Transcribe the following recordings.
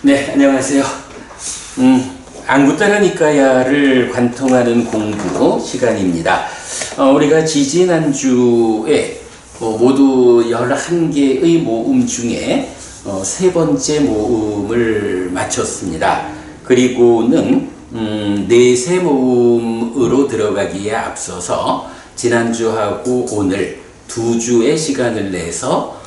네, 안녕하세요. 안구따르니까야를 관통하는 공부 시간입니다. 우리가 지지난주에 모두 11개의 모음 중에 세 번째 모음을 마쳤습니다. 그리고는 네세 모음으로 들어가기에 앞서서 지난주하고 오늘 두 주의 시간을 내서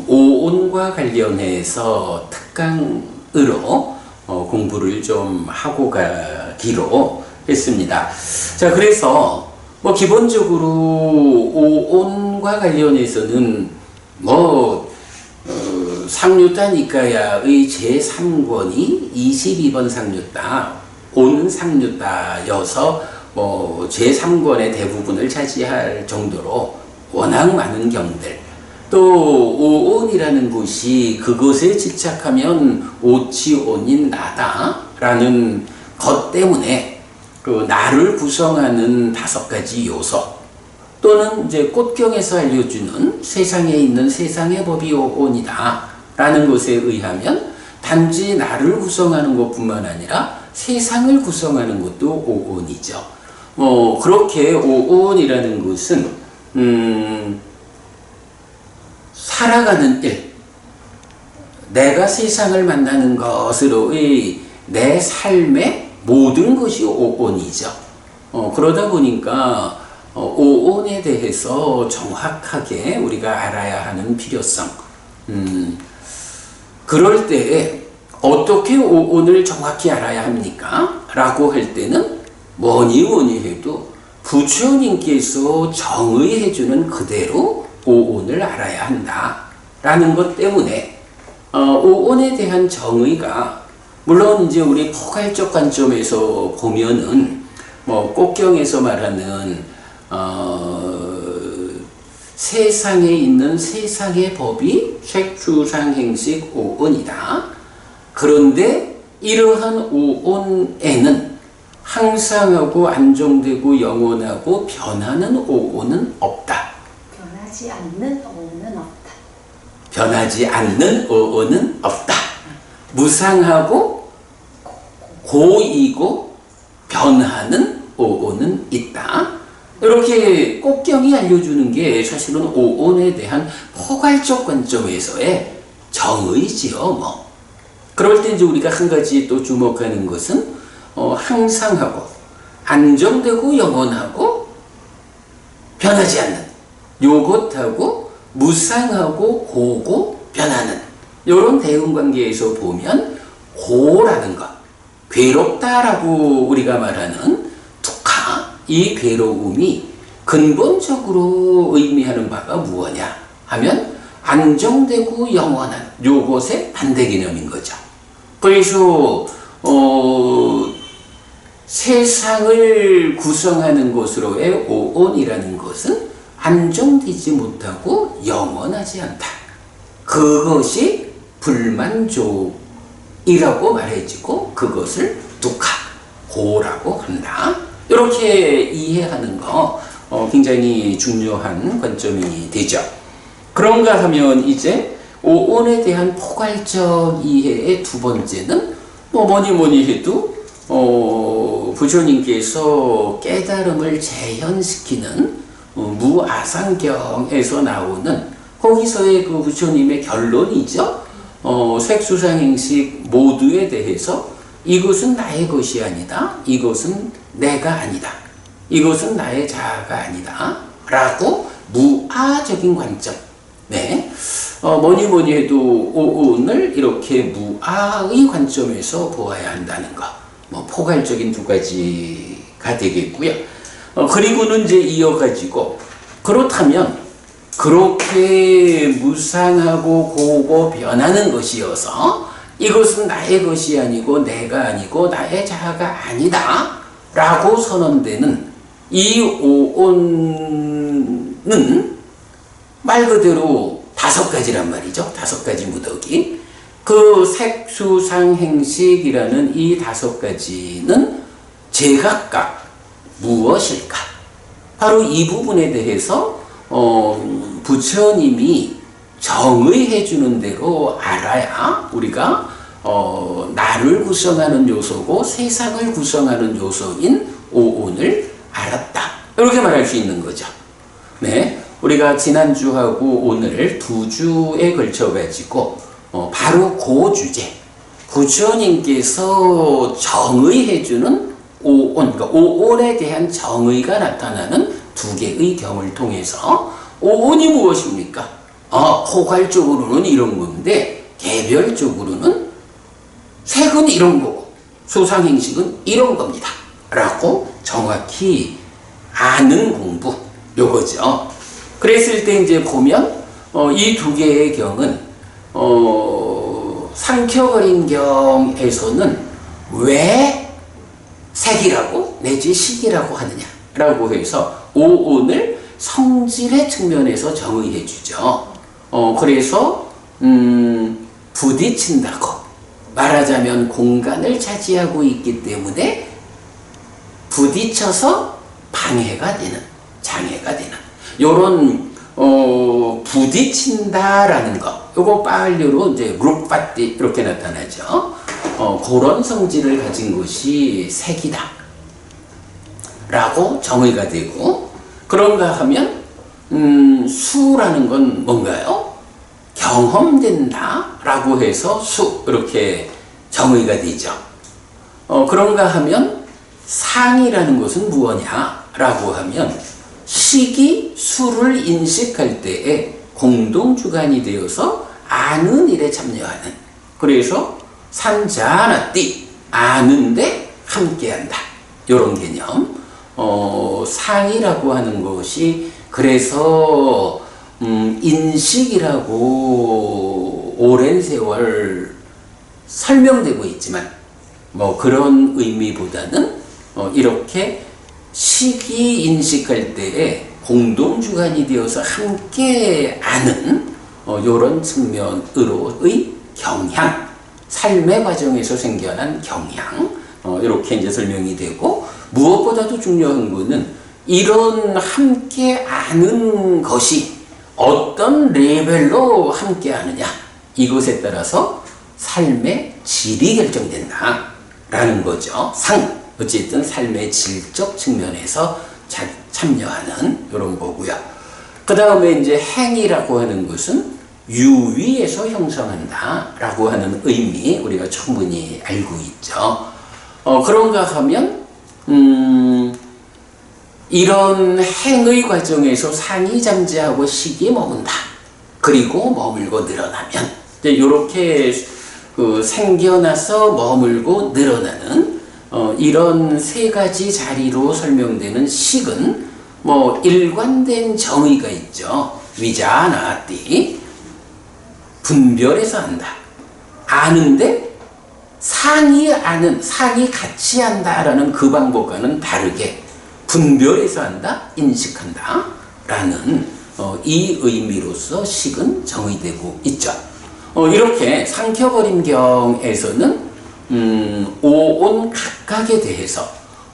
오온과 관련해서 특강으로 공부를 좀 하고 가기로 했습니다. 자, 그래서 기본적으로 오온과 관련해서는 상류따니까야의 제3권이 22번 상류따, 온 상류따여서 제3권의 대부분을 차지할 정도로 워낙 많은 경들, 또 오온이라는 것이 그것에 집착하면 오치온인 나다라는 것 때문에 그 나를 구성하는 5가지 요소, 또는 이제 꽃경에서 알려주는 세상에 있는 세상의 법이 오온이다 라는 것에 의하면 단지 나를 구성하는 것뿐만 아니라 세상을 구성하는 것도 오온이죠. 그렇게 오온이라는 것은 살아가는 일, 내가 세상을 만나는 것으로의 내 삶의 모든 것이 오온이죠. 그러다 보니까 오온에 대해서 정확하게 우리가 알아야 하는 필요성, 그럴 때에 어떻게 오온을 정확히 알아야 합니까? 라고 할 때는 뭐니 해도 부처님께서 정의해주는 그대로 오온을 알아야 한다 라는 것 때문에 오온에 대한 정의가, 물론 이제 우리 포괄적 관점에서 보면은 꽃경에서 말하는 세상에 있는 세상의 법이 색수상행식 오온이다. 그런데 이러한 오온에는 항상하고 안정되고 영원하고 변하는 오온은 없다. 변하지 않는 오온은 없다. 변하지 않는 오온은 없다. 무상하고 고이고 변하는 오온은 있다. 이렇게 꽃경이 알려주는 게 사실은 오온에 대한 포괄적 관점에서의 정의지요. 그럴 때 이제 우리가 한 가지 또 주목하는 것은 항상하고 안정되고 영원하고 변하지 않는 요것하고 무상하고 고고 변하는 이런 대응관계에서 보면 고라는 것, 괴롭다라고 우리가 말하는 두카, 이 괴로움이 근본적으로 의미하는 바가 무엇냐 하면 안정되고 영원한 요것의 반대 개념인 거죠. 그래서 세상을 구성하는 것으로의 오온이라는 것은 안정되지 못하고 영원하지 않다. 그것이 불만족이라고 말해지고 그것을 두카, 고라고 한다. 이렇게 이해하는 거 굉장히 중요한 관점이 되죠. 그런가 하면 이제 오온에 대한 포괄적 이해의 두 번째는 뭐니 해도 부처님께서 깨달음을 재현시키는 무아상경에서 나오는 거기서의 그 부처님의 결론이죠. 색수상행식 모두에 대해서 이것은 나의 것이 아니다. 이것은 내가 아니다. 이것은 나의 자아가 아니다. 라고 무아적인 관점. 네. 뭐니 해도 오온을 이렇게 무아의 관점에서 보아야 한다는 것. 포괄적인 두 가지가 되겠고요. 그리고는 이제 이어가지고, 그렇다면 그렇게 무상하고 고고 변하는 것이어서 이것은 나의 것이 아니고 내가 아니고 나의 자아가 아니다 라고 선언되는 이 오온은 말 그대로 5가지란 말이죠. 5가지 무더기. 그 색수상행식이라는 이 5가지는 제각각 무엇일까? 바로 이 부분에 대해서 부처님이 정의해 주는 대로 알아야 우리가 나를 구성하는 요소고 세상을 구성하는 요소인 오온을 알았다. 이렇게 말할 수 있는 거죠. 네, 우리가 지난주하고 오늘 두 주에 걸쳐 가지고 바로 그 주제, 부처님께서 정의해주는 오온, 그러니까 오온에 대한 정의가 나타나는 두 개의 경을 통해서 오온이 무엇입니까? 포괄적으로는 이런 건데 개별적으로는 색은 이런 거고 수상행식은 이런 겁니다 라고 정확히 아는 공부, 요거죠. 그랬을 때 이제 보면 이 두 개의 경은 상켜거림경에서는 왜 색이라고 내지 식이라고 하느냐라고 해서 오온을 성질의 측면에서 정의해 주죠. 그래서 부딪힌다고 말하자면 공간을 차지하고 있기 때문에 부딪혀서 방해가 되는, 장애가 되는 요런 부딪힌다라는 거, 요거 빨리로 이제 루파띠 이렇게 나타나죠. 그런 성질을 가진 것이 색이다 라고 정의가 되고, 그런가 하면 수라는 건 뭔가요? 경험된다 라고 해서 수 이렇게 정의가 되죠. 그런가 하면 상이라는 것은 무엇냐 라고 하면 식이 수를 인식할 때에 공동주관이 되어서 아는 일에 참여하는, 그래서 산자나띠 아는데 함께한다 이런 개념. 상이라고 하는 것이 그래서 인식이라고 오랜 세월 설명되고 있지만 뭐 그런 의미보다는 이렇게 식이 인식할 때에 공동주관이 되어서 함께 아는 이런 측면으로의 경향, 삶의 과정에서 생겨난 경향, 이렇게 이제 설명이 되고, 무엇보다도 중요한 것은 이런 함께 아는 것이 어떤 레벨로 함께 하느냐, 이것에 따라서 삶의 질이 결정된다라는 거죠. 어쨌든 삶의 질적 측면에서 참여하는 이런 거고요. 그 다음에 이제 행이라고 하는 것은 유위에서 형성한다라고 하는 의미 우리가 충분히 알고 있죠. 그런가 하면 이런 행의 과정에서 상이 잠재하고 식이 머문다. 그리고 머물고 늘어나면 이렇게 생겨나서 머물고 늘어나는 이런 세 가지 자리로 설명되는 식은 뭐 일관된 정의가 있죠. 위자나띠, 분별해서 한다. 아는데 상이 같이 한다라는 그 방법과는 다르게 분별해서 한다, 인식한다 라는 이 의미로서 식은 정의되고 있죠. 이렇게 상켜버림경에서는 오온 각각에 대해서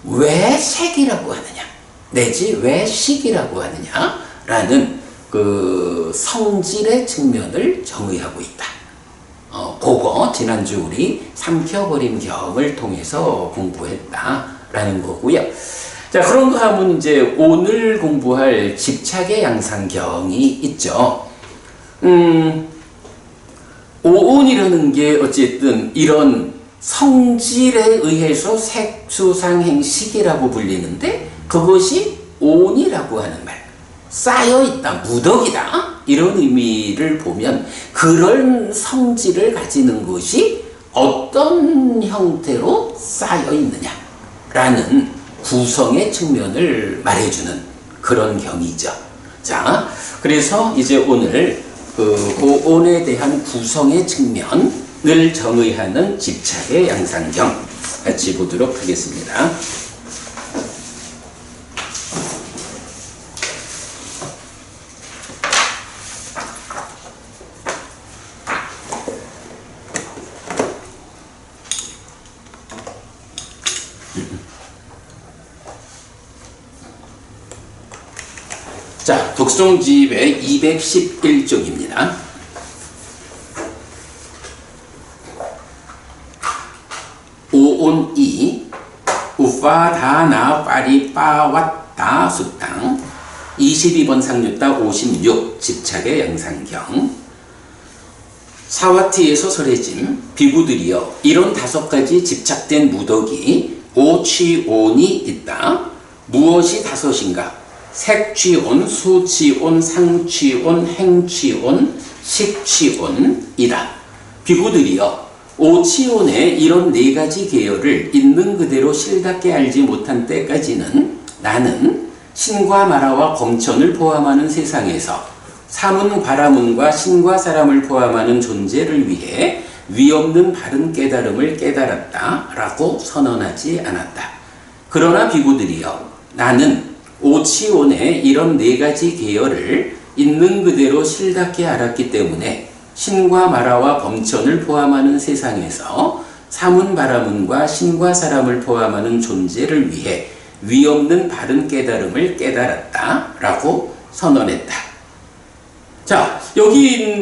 왜 색이라고 하느냐 내지 왜 식이라고 하느냐 라는 그 성질의 측면을 정의하고 있다. 그거 지난주 우리 삼켜버림경을 통해서 공부했다라는 거고요. 자, 그런가 하면 이제 오늘 공부할 집착의 양상경이 있죠. 오온이라는 게 어쨌든 이런 성질에 의해서 색수상행식이라고 불리는데 그것이 온이라고 하는 말, 쌓여있다, 무덕이다 이런 의미를 보면 그런 성질을 가지는 것이 어떤 형태로 쌓여있느냐라는 구성의 측면을 말해주는 그런 경이죠. 자, 그래서 이제 오늘 그 온에 대한 구성의 측면을 정의하는 집착의 양상경 같이 보도록 하겠습니다. 자, 독송집의 211쪽입니다. 빠다나 빠리 빠왔다 수땅 22번 상류따 56 집착의 양상경 사와티에서 설해짐 비구들이여 이런 5가지 집착된 무덕이 오취온이 있다. 무엇이 5인가? 색취온, 수취온, 상취온, 행취온, 식취온이다. 비구들이여 오취온의 이런 4가지 계열을 있는 그대로 실답게 알지 못한 때까지는 나는 신과 마라와 검천을 포함하는 세상에서 사문 바라문과 신과 사람을 포함하는 존재를 위해 위없는 바른 깨달음을 깨달았다 라고 선언하지 않았다. 그러나 비구들이여 나는 오치온의 이런 4가지 계열을 있는 그대로 실답게 알았기 때문에 신과 마라와 범천을 포함하는 세상에서 사문 바라문과 신과 사람을 포함하는 존재를 위해 위없는 바른 깨달음을 깨달았다 라고 선언했다. 자, 여기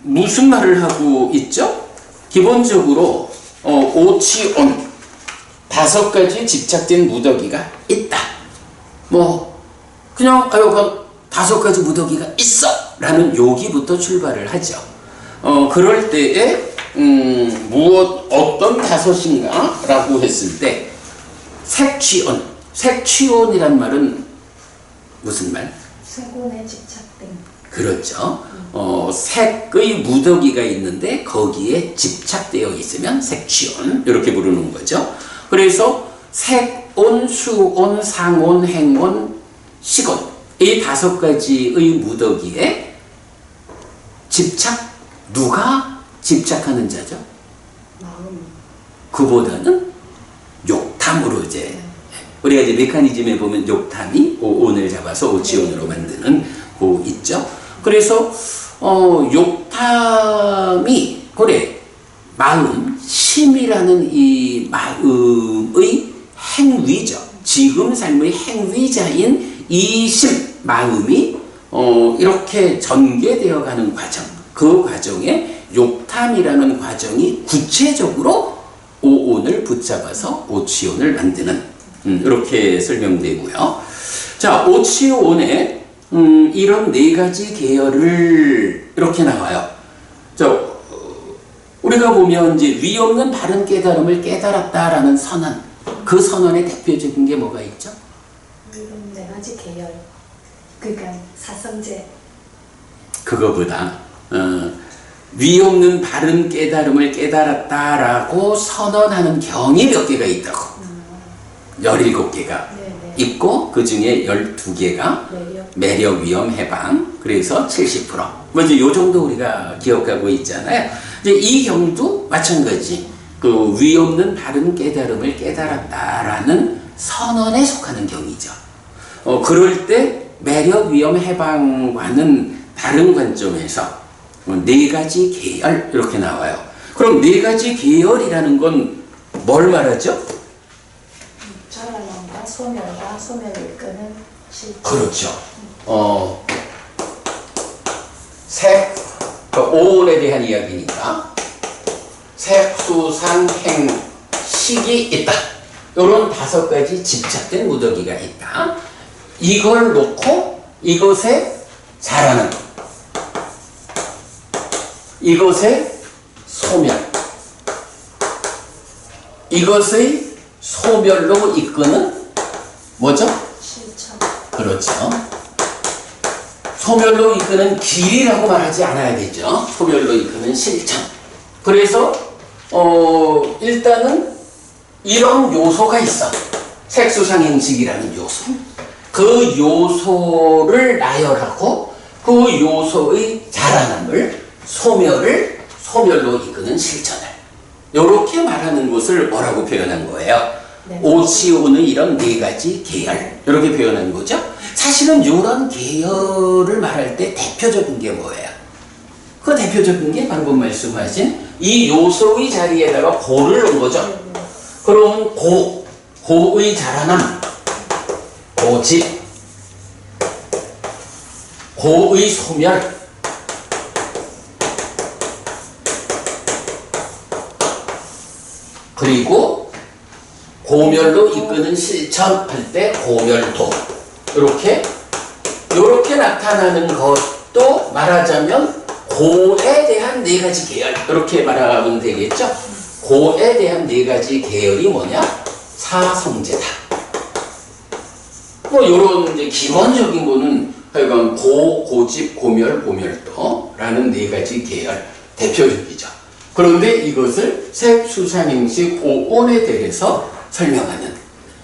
무슨 말을 하고 있죠? 기본적으로 오치온 5가지 집착된 무더기가 있다. 뭐 그냥 그 5가지 무더기가 있어 라는 요기부터 출발을 하죠. 그럴 때에 어떤 5인가 라고 했을 때 색취온이란 말은 무슨 말? 색온에 집착된. 그렇죠. 색의 무더기가 있는데 거기에 집착되어 있으면 색취온 이렇게 부르는 거죠. 그래서 색온, 수온, 상온, 행온, 식온 이 5가지의 무더기에 누가 집착하는 자죠? 마음. 그보다는 욕탐으로 이제 우리가 이제 메커니즘에 보면 욕탐이 오온을 잡아서 오치온으로 만드는 거 있죠. 그래서 욕탐이 그래 마음 심이라는 이 마음의 행위죠. 지금 삶의 행위자인 이 심 마음이 이렇게 전개되어 가는 과정, 그 과정에 욕탐이라는 과정이 구체적으로 오온을 붙잡아서 오치온을 만드는 이렇게 설명되고요. 자, 오치온의 이런 4가지 계열을 이렇게 나와요. 우리가 보면 이제 위없는 바른 깨달음을 깨달았다라는 선언, 그 선언의 대표적인 게 뭐가 있죠? 이런 4가지 계열. 그러니까 사성제. 그거보다 위없는 바른 깨달음을 깨달았다라고 선언하는 경이 몇 개가 있다고. 17개가 네네. 있고 그 중에 12개가 매력, 위험, 해방. 그래서 70%. 먼저 요 정도 우리가 기억하고 있잖아요. 이제 이 경도 마찬가지. 그 위없는 바른 깨달음을 깨달았다라는 선언에 속하는 경이죠. 그럴 때 매력, 위험, 해방과는 다른 관점에서 4가지 계열 이렇게 나와요. 그럼 4가지 계열이라는 건 뭘 말하죠? 자라남과 소멸과 소멸을 이끄는 실제. 그렇죠. 오온에 대한 이야기니까 색, 수, 상, 행, 식이 있다. 이런 5가지 집착된 무더기가 있다. 이걸 놓고 이것에 자라는 이것의 소멸, 이것의 소멸로 이끄는 뭐죠? 실천. 그렇죠. 소멸로 이끄는 길이라고 말하지 않아야 되죠. 소멸로 이끄는 실천. 그래서 일단은 이런 요소가 있어. 색수상행식이라는 요소. 그 요소를 나열하고 그 요소의 자라남을 소멸로 이끄는 실천을 이렇게 말하는 것을 뭐라고 표현한 거예요? 네. 오치오는 이런 4가지 계열 이렇게 표현한 거죠. 사실은 이런 계열을 말할 때 대표적인 게 뭐예요? 그 대표적인 게 방금 말씀하신 이 요소의 자리에다가 고를 놓은 거죠. 그러면 고의 자라남, 고집, 고의 소멸, 그리고 고멸로 이끄는 실천할 때 고멸도. 요렇게 나타나는 것도 말하자면 고에 대한 네 가지 계열. 이렇게 말하면 되겠죠? 고에 대한 네 가지 계열이 뭐냐? 사성제다. 뭐 요런 이제 기본적인 거는 하여간 고집, 고멸, 고멸도라는 네 가지 계열 대표적이죠. 그런데 이것을 색수상행식 오온에 대해서 설명하는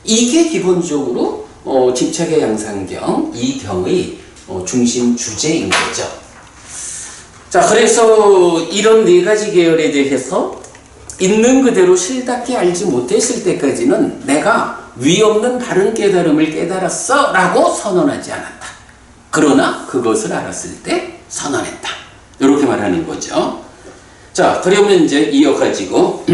이게 기본적으로 집착의 양상경 이 경의 중심 주제인 거죠. 자, 그래서 이런 네 가지 계열에 대해서 있는 그대로 실답게 알지 못했을 때까지는 내가 위없는 바른 깨달음을 깨달았어 라고 선언하지 않았다. 그러나 그것을 알았을 때 선언했다. 이렇게 말하는 거죠. 자, 그러면 이제 이어가지고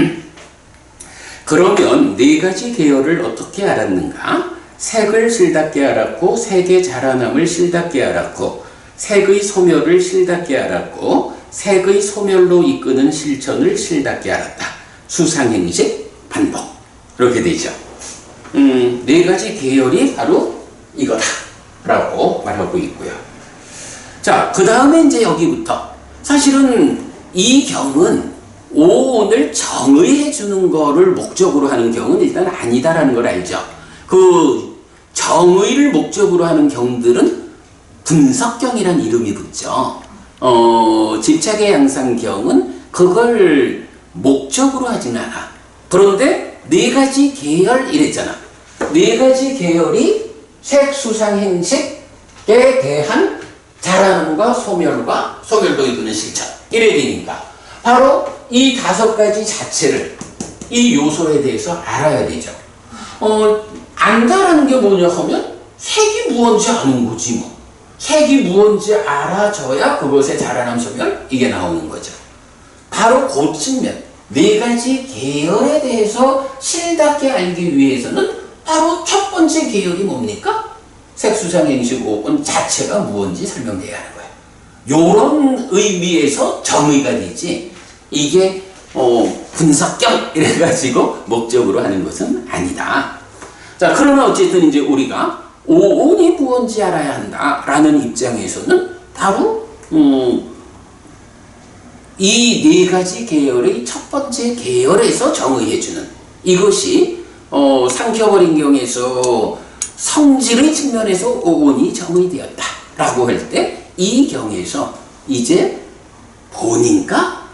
그러면 네 가지 계열을 어떻게 알았는가? 색을 실답게 알았고, 색의 자라남을 실답게 알았고, 색의 소멸을 실답게 알았고, 색의 소멸로 이끄는 실천을 실답게 알았다. 수상행식 반복. 이렇게 되죠. 네 가지 계열이 바로 이거다. 라고 말하고 있고요. 자, 그 다음에 이제 여기부터 사실은 이 경은 오온을 정의해 주는 거를 목적으로 하는 경은 일단 아니다라는 걸 알죠. 그 정의를 목적으로 하는 경들은 분석경이란 이름이 붙죠. 집착의 양상경은 그걸 목적으로 하진 않아. 그런데 네 가지 계열 이랬잖아. 네 가지 계열이 색수상행식에 대한 자라남과 소멸로 이끄는 실천. 이래 되니까 바로 이 다섯 가지 자체를 이 요소에 대해서 알아야 되죠. 안다라는 게 뭐냐 하면 색이 무언지 아는 거지 뭐. 색이 무언지 알아줘야 그것의 자라남 소멸 이게 나오는 거죠. 바로 그 측면 네 가지 계열에 대해서 실답게 알기 위해서는 바로 첫 번째 계열이 뭡니까? 색수상행식 5번 자체가 무언지 설명돼야 하는 거예요. 요런 의미에서 정의가 되지 이게 분석경 이래가지고 목적으로 하는 것은 아니다. 자, 그러나 어쨌든 이제 우리가 오온이 무언지 알아야 한다라는 입장에서는 바로 이 네 가지 계열의 첫 번째 계열에서 정의해주는 이것이 상켜버린경에서 성질의 측면에서 오온이 정의되었다라고 할 때 이 경에서 이제 본인과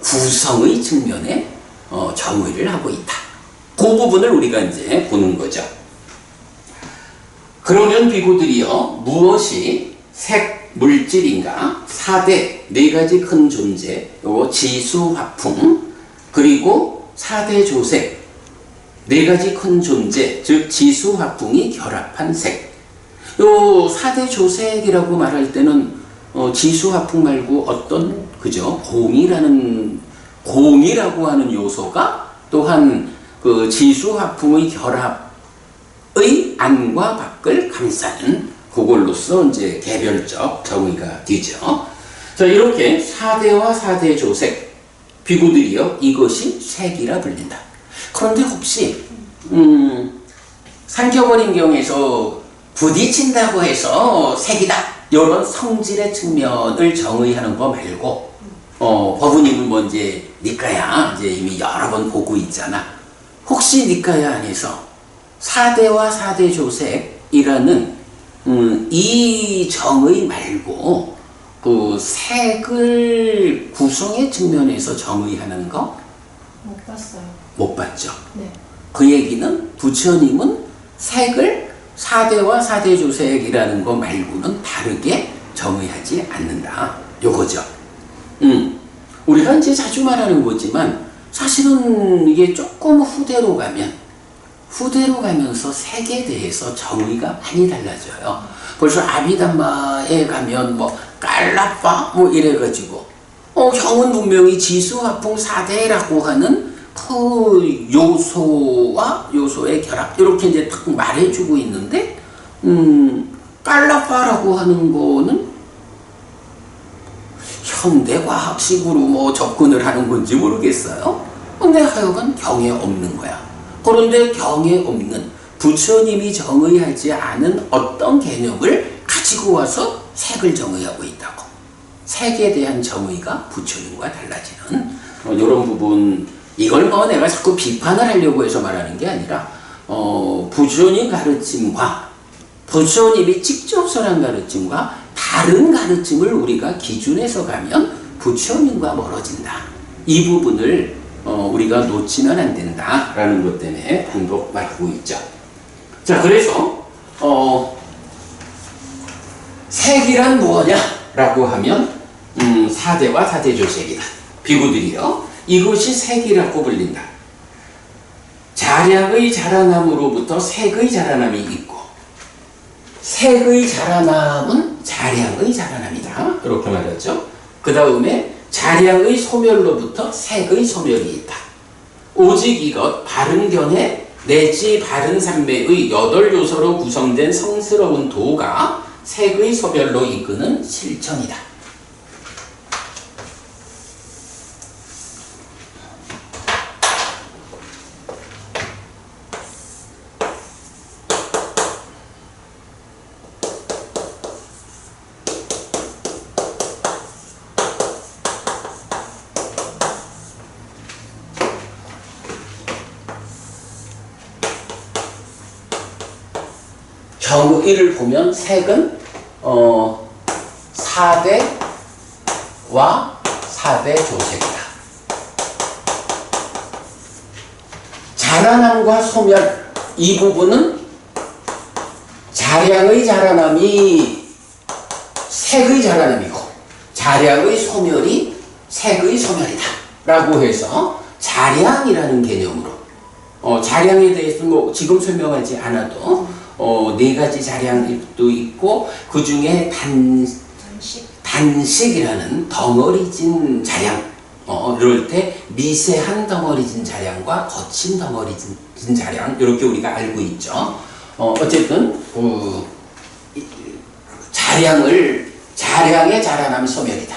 구성의 측면에 정의를 하고 있다. 그 부분을 우리가 이제 보는 거죠. 그러면 비구들이여 무엇이 색, 물질인가? 4대, 네 가지 큰 존재, 요거 지수, 화풍, 그리고 4대 조색, 네 가지 큰 존재, 즉 지수, 화풍이 결합한 색. 요 4대 조색이라고 말할 때는 지수, 화풍 말고 어떤 그죠? 공이라고 하는 요소가 또한 그 지수, 화풍의 결합의 안과 밖을 감싸는 그걸로서 이제 개별적 정의가 되죠. 자, 이렇게 4대와 4대 조색, 비구들이여 이것이 색이라 불린다. 그런데 혹시 삼켜버린경에서 부딪힌다고 해서 색이다 이런 성질의 측면을 정의하는 거 말고 법은님은 뭐 이제 니까야 이제 이미 여러 번 보고 있잖아. 혹시 니까야 안에서 4대와 4대 조색이라는 이 정의 말고 그 색을 구성의 측면에서 정의하는 거? 못 봤어요. 못 봤죠. 네. 그 얘기는 부처님은 색을 4대와 4대 조색이라는 거 말고는 다르게 정의하지 않는다. 요거죠. 우리가 이제 자주 말하는 거지만 사실은 이게 조금 후대로 가면서 색에 대해서 정의가 많이 달라져요. 벌써 아비담마에 가면 뭐 깔라파 뭐 이래가지고 형은 분명히 지수, 화풍, 4대라고 하는 그 요소와 요소의 결합 이렇게 이제 딱 말해주고 있는데 깔라파라고 하는 거는 현대과학식으로 뭐 접근을 하는 건지 모르겠어요. 근데 하여간 경에 없는 거야. 그런데 경에 없는 부처님이 정의하지 않은 어떤 개념을 가지고 와서 색을 정의하고 있다고. 색에 대한 정의가 부처님과 달라지는 이런 부분. 이걸 뭐 내가 자꾸 비판을 하려고 해서 말하는 게 아니라 부처님 가르침과 부처님이 직접 설한 가르침과 다른 가르침을 우리가 기준해서 가면 부처님과 멀어진다. 이 부분을 우리가 놓치면 안 된다라는 것 때문에 반복 말하고 있죠. 자, 그래서 색이란 무엇냐라고 하면 사대와 사대조색이다. 비구들이요, 이것이 색이라고 불린다. 자량의 자라남으로부터 색의 자라남이 있고, 색의 자라남은 자량의 자라남이다. 이렇게 말했죠. 그 다음에 자량의 소멸로부터 색의 소멸이 있다. 오직 이것 바른견해 내지 바른삼매의 8요소로 구성된 성스러운 도가 색의 소멸로 이끄는 실천이다. 경의를 보면 색은 4대와 4대 조색이다. 자라남과 소멸, 이 부분은 자량의 자라남이 색의 자라남이고 자량의 소멸이 색의 소멸이다 라고 해서 자량이라는 개념으로 자량에 대해서 뭐 지금 설명하지 않아도 4가지 자량도 있고 그 중에 단식이라는 덩어리진 자량, 이럴 때 미세한 덩어리진 자량과 거친 덩어리진 자량, 이렇게 우리가 알고 있죠. 어쨌든 자량의 자라남 소멸이다.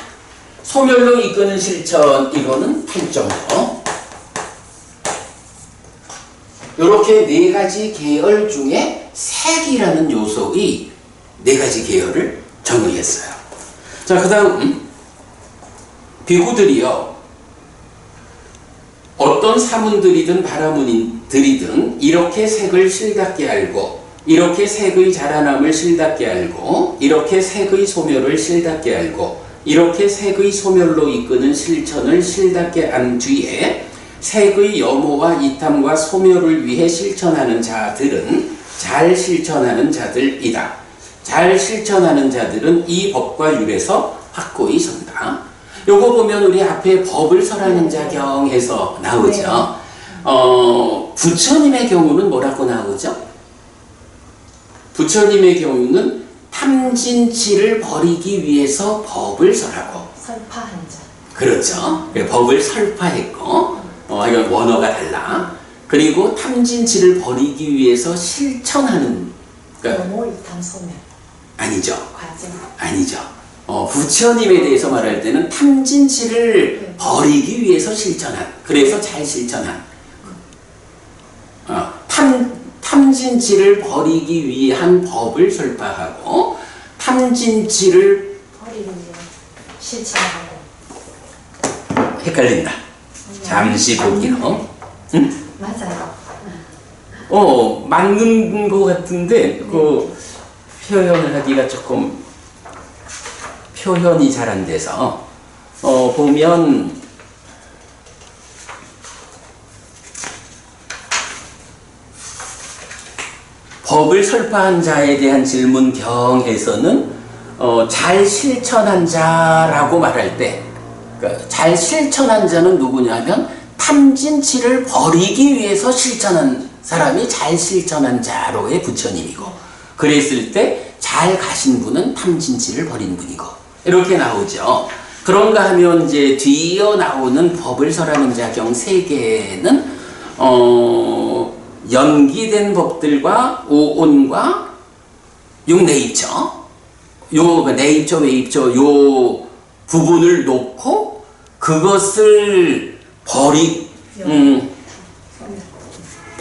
소멸로 이끄는 실천, 이거는 8.5. 이렇게 4가지 계열 중에 색이라는 요소의 4가지 계열을 정의했어요. 자, 그 다음 비구들이요, 어떤 사문들이든 바라문들이든 이렇게 색을 실답게 알고, 이렇게 색의 자라남을 실답게 알고, 이렇게 색의 소멸을 실답게 알고, 이렇게 색의 소멸로 이끄는 실천을 실답게 안 뒤에 색의 염호와 이탐과 소멸을 위해 실천하는 자들은 잘 실천하는 자들이다. 잘 실천하는 자들은 이 법과 율에서 확고히 선다. 요거 보면 우리 앞에 법을 설하는 자경에서 나오죠. 부처님의 경우는 뭐라고 나오죠? 부처님의 경우는 탐진치를 버리기 위해서 법을 설하고, 설파한 자. 그렇죠. 법을 설파했고, 이건 원어가 달라. 그리고 탐진치를 버리기 위해서 실천하는, 그러니까 염호이탐 소멸. 아니죠. 과정. 아니죠. 부처님에 대해서 말할 때는 탐진치를 버리기 위해서 실천한, 그래서 잘 실천한, 탐진치를 버리기 위한 법을 설파하고, 탐진치를 버리는 게 실천하고. 헷갈린다. 잠시 보기로. 응? 맞아요. 맞는 것 같은데, 그 표현을 하기가 조금 표현이 잘 안 돼서, 보면, 법을 설파한 자에 대한 질문경에서는 잘 실천한 자라고 말할 때, 그러니까 잘 실천한 자는 누구냐면 탐진치를 버리기 위해서 실천한 사람이 잘 실천한 자로의 부처님이고, 그랬을 때 잘 가신 분은 탐진치를 버린 분이고, 이렇게 나오죠. 그런가 하면 이제 뒤이어 나오는 법을 설하는 자경 3개는 연기된 법들과 오온과 육내입처, 내입처, 외입처 요 부분을 놓고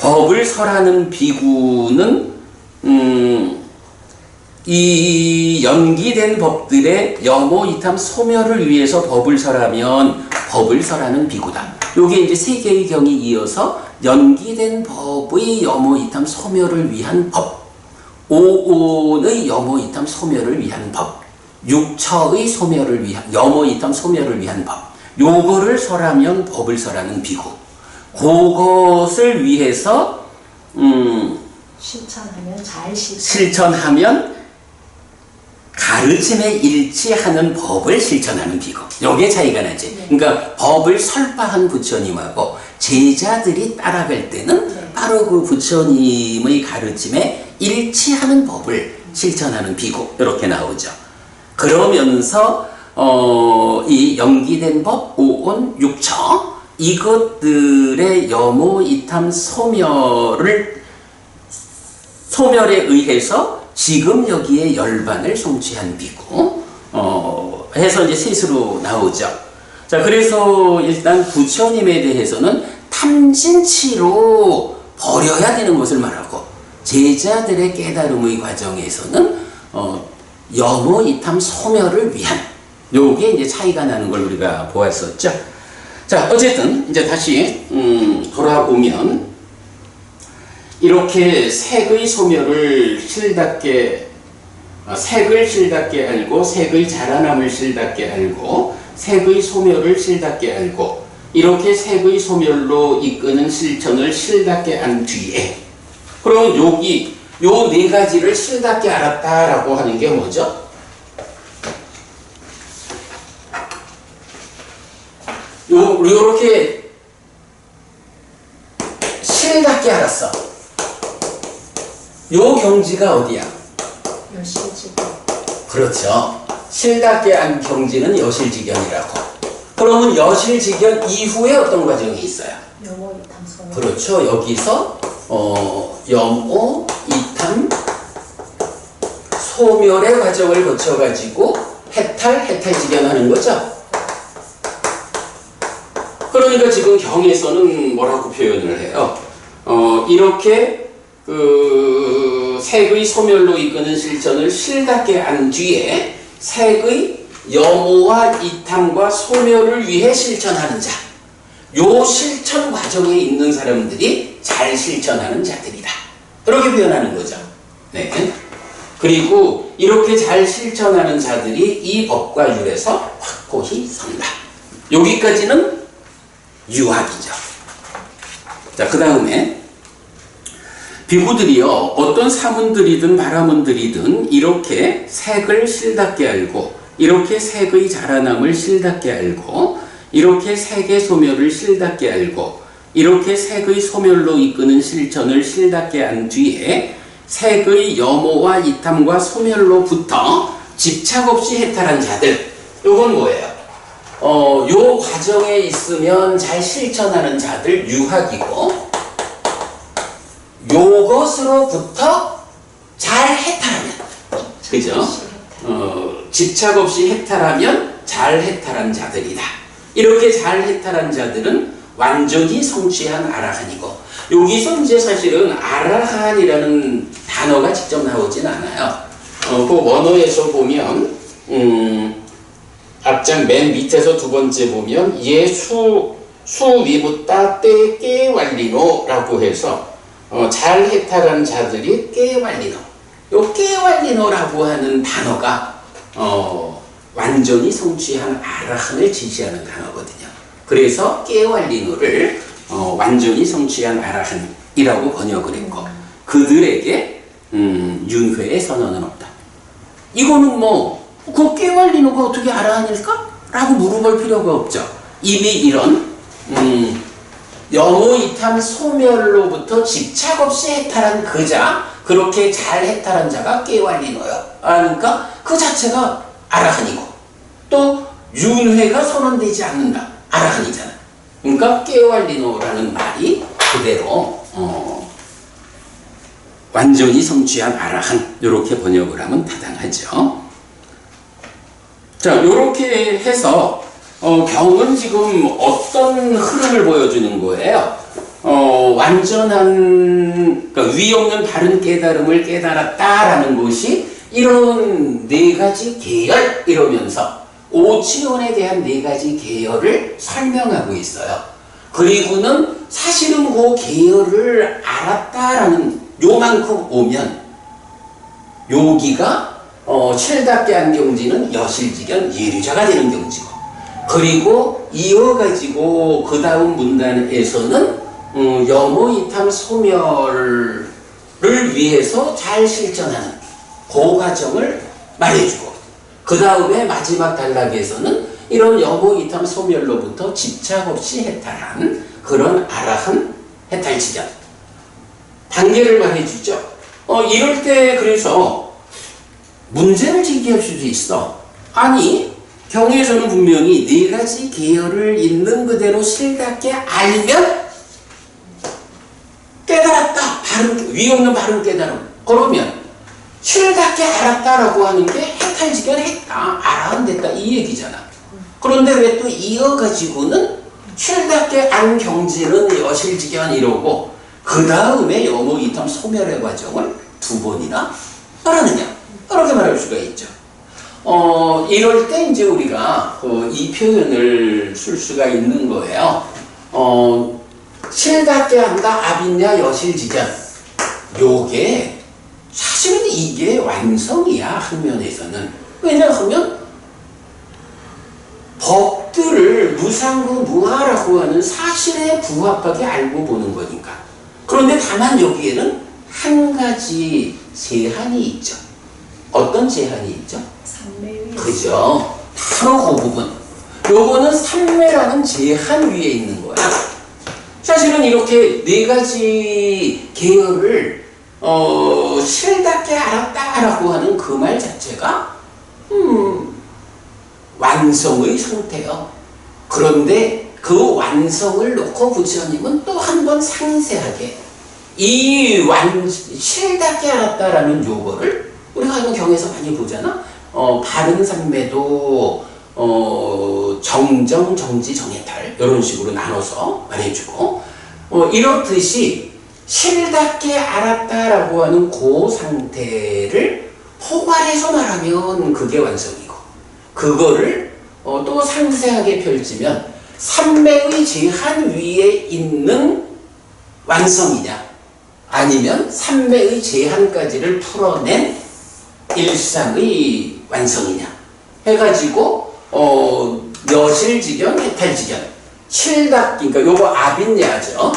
법을 설하는 비구는 이 연기된 법들의 염오 이탐 소멸을 위해서 법을 설하면 법을 설하는 비구다. 요게 이제 세 개의 경이 이어서 연기된 법의 염오 이탐 소멸을 위한 법, 오온의 염오 이탐 소멸을 위한 법, 육처의 소멸을 위한 염오 이탐 소멸을 위한 법. 요거를 설하면 법을 설하는 비구. 그것을 위해서 실천하면 잘 실천하면 가르침에 일치하는 법을 실천하는 비구. 요게 차이가 나지. 네. 그러니까 법을 설파한 부처님하고 제자들이 따라갈 때는 네. 바로 그 부처님의 가르침에 일치하는 법을 실천하는 비구. 이렇게 나오죠. 그러면서 이 연기된 법, 오온, 육처 이것들의 염오 이탐 소멸에 의해서 지금 여기에 열반을 성취한 비구 해서 이제 셋으로 나오죠. 자, 그래서 일단 부처님에 대해서는 탐진치로 버려야 되는 것을 말하고 제자들의 깨달음의 과정에서는 염오 이탐 소멸을 위한 요게 이제 차이가 나는 걸 우리가 보았었죠. 자, 어쨌든 이제 다시 돌아오면 이렇게 색의 소멸을 실답게 색을 실답게 알고 색의 자라남을 실답게 알고 색의 소멸을 실답게 알고 이렇게 색의 소멸로 이끄는 실천을 실답게 안 뒤에 그럼 여기 요 네 가지를 실답게 알았다라고 하는 게 뭐죠? 요렇게 실답게 알았어. 요 경지가 어디야? 여실지경. 그렇죠. 실답게 안 경지는 여실지경이라고. 그러면 여실지경 이후에 어떤 과정이 있어요? 염오 이탐 소멸. 그렇죠. 여기서 염오 이탐 소멸의 과정을 거쳐가지고 해탈지경 하는 거죠. 그러니까 지금 경에서는 뭐라고 표현을 해요? 이렇게 그 색의 소멸로 이끄는 실천을 실답게 안 뒤에 색의 염오와 이탐과 소멸을 위해 실천하는 자. 요 실천 과정에 있는 사람들이 잘 실천하는 자들이다. 이렇게 표현하는 거죠. 네. 그리고 이렇게 잘 실천하는 자들이 이 법과 율에서 확고히 선다. 여기까지는 유학이죠. 자, 그 다음에 비구들이요 어떤 사문들이든 바라문들이든 이렇게 색을 실답게 알고 이렇게 색의 자라남을 실답게 알고 이렇게 색의 소멸을 실답게 알고 이렇게 색의 소멸로 이끄는 실천을 실답게 한 뒤에 색의 염오와 이탐과 소멸로부터 집착 없이 해탈한 자들 요건 뭐예요? 요 과정에 있으면 잘 실천하는 자들 유학이고 요것으로부터 잘 해탈하면 그죠? 집착 없이 해탈하면 잘 해탈한 자들이다. 이렇게 잘 해탈한 자들은 완전히 성취한 아라한이고 여기서 이제 사실은 아라한이라는 단어가 직접 나오진 않아요. 그 원어에서 보면 앞장 맨 밑에서 두 번째 보면 수위부따 떼 깨왈리노라고 해서 잘 해탈한 자들이 깨왈리노 요 깨왈리노라고 하는 단어가 완전히 성취한 아라한을 지시하는 단어거든요. 그래서 깨왈리노를 완전히 성취한 아라한이라고 번역을 했고 그들에게 윤회의 선언은 없다. 이거는 뭐 그 깨왈리노가 어떻게 아라한일까? 라고 물어볼 필요가 없죠. 이미 이런 염오 이탐 소멸로부터 집착 없이 해탈한 그자 그렇게 잘 해탈한 자가 깨왈리노요. 그러니까 그 자체가 아라한이고 또 윤회가 선언되지 않는다. 아라한이잖아. 그러니까 깨왈리노라는 말이 그대로 완전히 성취한 아라한 이렇게 번역을 하면 타당하죠. 자, 이렇게 해서 경은 지금 어떤 흐름을 보여주는 거예요? 완전한 그러니까 위 없는 바른 깨달음을 깨달았다라는 것이 이런 네 가지 계열 이러면서 오치원에 대한 네 가지 계열을 설명하고 있어요. 그리고는 사실은 그 계열을 알았다라는 요만큼 오면 여기가 칠답게 한 경지는 여실직연 예류자가 되는 경지고, 그리고 이어가지고 그 다음 문단에서는 염오이탐 소멸을 위해서 잘 실천하는 그 과정을 말해주고, 그 다음에 마지막 단락에서는 이런 염오이탐 소멸로부터 집착 없이 해탈한 그런 아라한 해탈지견 단계를 말해주죠. 이럴 때 그래서 문제를 제기할 수도 있어. 아니 경에서는 분명히 네 가지 계열을 있는 그대로 실답게 알면 깨달았다. 위 없는 바른 깨달음. 그러면 실답게 알았다라고 하는 게 해탈지견했다. 알아한댔다. 이 얘기잖아. 그런데 왜 또 이어가지고는 실답게 안 경지는 여실지견 이러고 그 다음에 염오이탐 소멸의 과정을 두 번이나 말하느냐. 이렇게 말할 수가 있죠. 이럴 때 이제 우리가 이 표현을 쓸 수가 있는 거예요. 실답게 한다, 아빈냐, 여실지견. 요게, 사실은 이게 완성이야, 한면에서는. 왜냐하면, 법들을 무상구 무하라고 하는 사실에 부합하게 알고 보는 거니까. 그런데 다만 여기에는 한 가지 제한이 있죠. 어떤 제한이 있죠? 삼매위. 그죠. 바로 그 부분. 요거는 삼매라는 제한 위에 있는 거야. 사실은 이렇게 네 가지 계열을 실답게 알았다라고 하는 그 말 자체가 완성의 상태요. 그런데 그 완성을 놓고 부처님은 또 한 번 상세하게 이 실답게 알았다라는 요거를 우리가 이런 경에서 많이 보잖아. 바른 삼매도 정정, 정지, 정해탈 이런 식으로 나눠서 말해주고 이렇듯이 실답게 알았다라고 하는 그 상태를 포괄해서 말하면 그게 완성이고, 그거를 또 상세하게 펼치면 삼매의 제한 위에 있는 완성이냐, 아니면 삼매의 제한까지를 풀어낸 일상의 완성이냐 해가지고 여실지견, 해탈지견, 실답, 그러니까 요거 아빈야죠.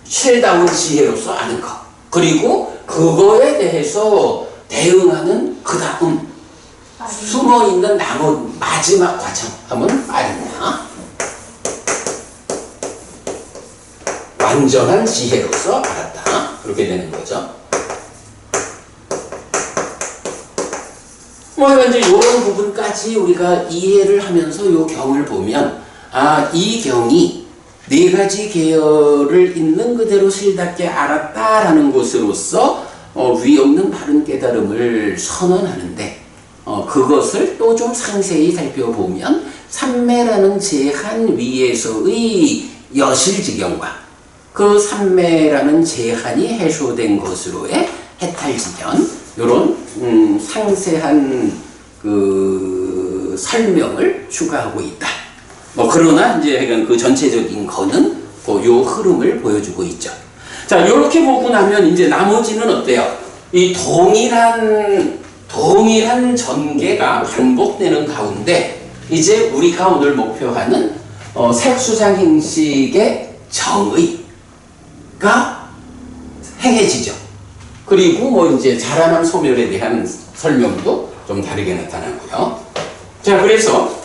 실다운 지혜로서 아는 것. 그리고 그거에 대해서 대응하는 그 다음 숨어있는 마지막 과정 하면 아린야. 완전한 지혜로서 알았다. 그렇게 되는 거죠. 이제 이런 부분까지 우리가 이해를 하면서 이 경을 보면, 이 경이 네 가지 계열을 있는 그대로 실답게 알았다라는 것으로서 위 없는 바른 깨달음을 선언하는데, 그것을 또 좀 상세히 살펴보면 삼매라는 제한 위에서의 여실지경과 그 삼매라는 제한이 해소된 것으로의 해탈지견, 이런 상세한 그 설명을 추가하고 있다. 그러나 이제 그 전체적인 거는 요 흐름을 보여주고 있죠. 자, 요렇게 보고 나면 이제 나머지는 어때요? 이 동일한 전개가 반복되는 가운데 이제 우리가 오늘 목표하는 색수상 행식의 정의가 행해지죠. 그리고 이제 자라남 소멸에 대한 설명도 좀 다르게 나타나고요. 자, 그래서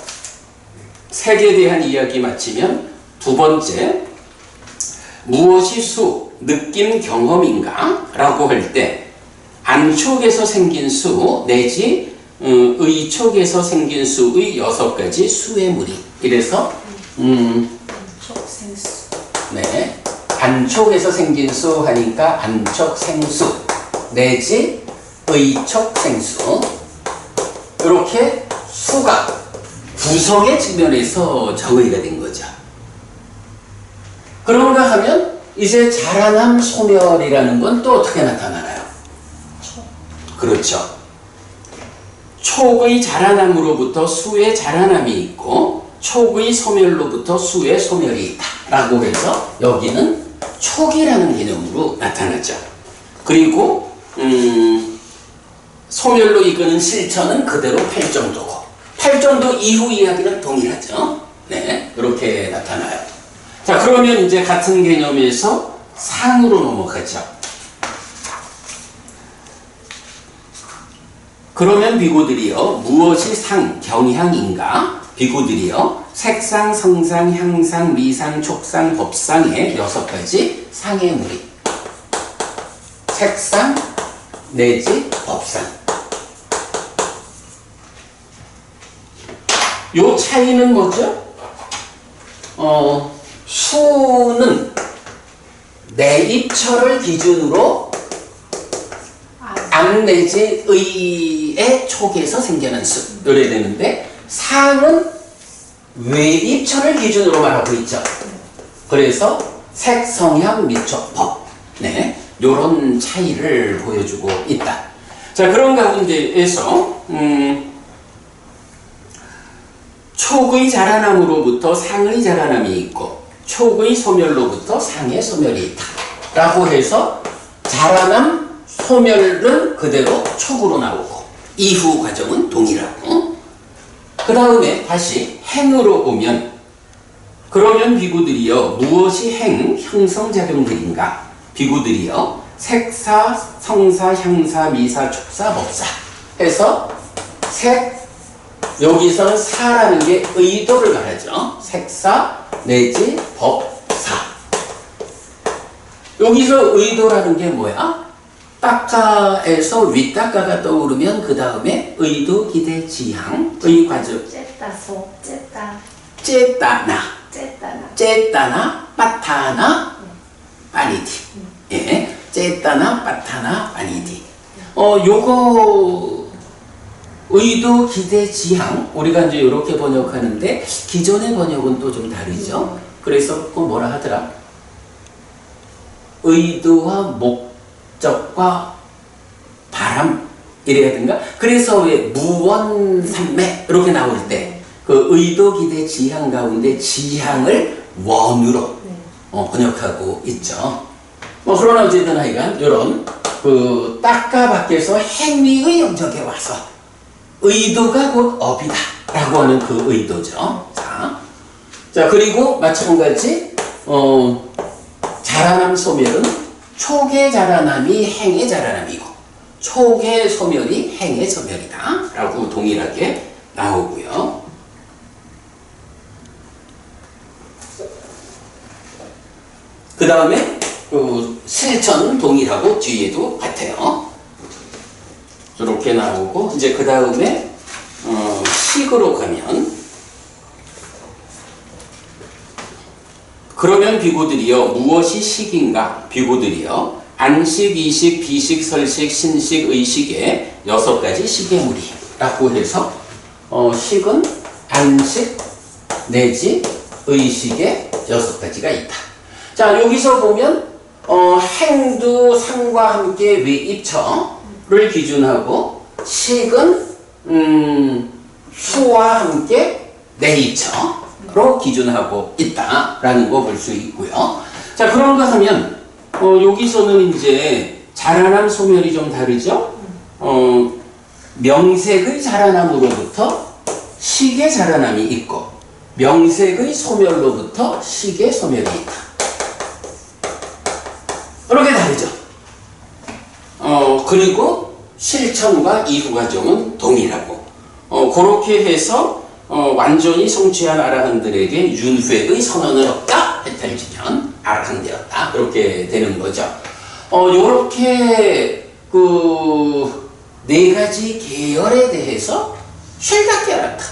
색에 대한 이야기 마치면 두 번째, 무엇이 수, 느낌, 경험인가? 라고 할 때 안촉에서 생긴 수 내지 의촉에서 생긴 수의 6가지 수의 무리. 이래서 안촉생수. 네, 안촉에서 생긴 수 하니까 안촉생수 내지 의촉생수, 이렇게 수가 구성의 측면에서 정의가 된 거죠. 그런가 하면 이제 자라남 소멸이라는 건 또 어떻게 나타나나요? 그렇죠. 촉의 자라남으로부터 수의 자라남이 있고 촉의 소멸로부터 수의 소멸이 있다 라고 해서 여기는 촉이라는 개념으로 나타나죠. 그리고 소멸로 이끄는 실천은 그대로 팔정도고 팔정도 이후 이야기는 동일하죠. 네, 이렇게 나타나요. 자, 그러면 이제 같은 개념에서 상으로 넘어가죠. 그러면 비구들이여 무엇이 상, 경향인가? 비구들이여 색상, 성상, 향상, 미상, 촉상, 법상의 6가지 상의 무리. 색상 내지 법상. 요 차이는 뭐죠? 수는 내입처를 기준으로 안 내지 의의 촉에서 생겨난 수 이래야 되는데 상은 외입처를 기준으로 말하고 있죠. 그래서 색, 성향, 미촉, 법 네, 요런 차이를 보여주고 있다. 자, 그런 가운데에서 촉의 자라남으로부터 상의 자라남이 있고 촉의 소멸로부터 상의 소멸이 있다 라고 해서 자라남 소멸은 그대로 촉으로 나오고 이후 과정은 동일하고 그 다음에 다시 행으로 오면 그러면 비구들이여 무엇이 행, 형성작용들인가? 비구들이여 색사, 성사, 향사, 미사, 촉사, 법사 해서 색, 여기서는 사라는 게 의도를 말하죠. 색사 내지 법사. 여기서 의도라는 게 뭐야? 따까에서 윗따까가 떠오르면 그 다음에 의도, 기대, 지향, 의 과정. 쨌다소, 쨌다, 쨌다나, 쨌다나, 쨌다나, 빠타나, 빠니디. 예, 쨌다나, 빠타나, 빠니디. 요거 의도, 기대, 지향 우리가 이제 이렇게 번역하는데 기존의 번역은 또 좀 다르죠. 그래서 그 뭐라 하더라? 의도와 목적과 바람 이래야 되는가? 그래서 왜 무원삼매 이렇게 나올 때 그 의도, 기대, 지향 가운데 지향을 원으로 번역하고 있죠. 그러나 어쨌든 하여간 이런 그 따까 밖에서 행위의 영역에 와서 의도가 곧 업이다 라고 하는 그 의도죠. 자, 그리고 마찬가지 자라남 소멸은 촉의 자라남이 행의 자라남이고 촉의 소멸이 행의 소멸이다 라고 동일하게 나오고요. 그 다음에 실천은 동일하고 뒤에도 같아요. 이렇게 나오고 이제 그 다음에 식으로 가면 그러면 비구들이여 무엇이 식인가? 비구들이여 안식, 이식, 비식, 설식, 신식, 의식의 6가지 식의 무리라고 해서 식은 안식 내지 의식의 6가지가 있다. 자, 여기서 보면 행도 상과 함께 외입처를 기준하고 식은 수와 함께 내입처로 기준하고 있다라는 거 볼 수 있고요. 자, 그런가 하면 여기서는 이제 자라남 소멸이 좀 다르죠. 명색의 자라남으로부터 식의 자라남이 있고 명색의 소멸로부터 식의 소멸이 있다. 이렇게 다르죠. 그리고 실천과 이후 과정은 동일하고 그렇게 해서 완전히 성취한 아라한들에게 윤회의 선언을 얻다 해탈지면 아라한되었다 그렇게 되는 거죠. 요렇게 그 4가지 계열에 대해서 쉴답게 알았다.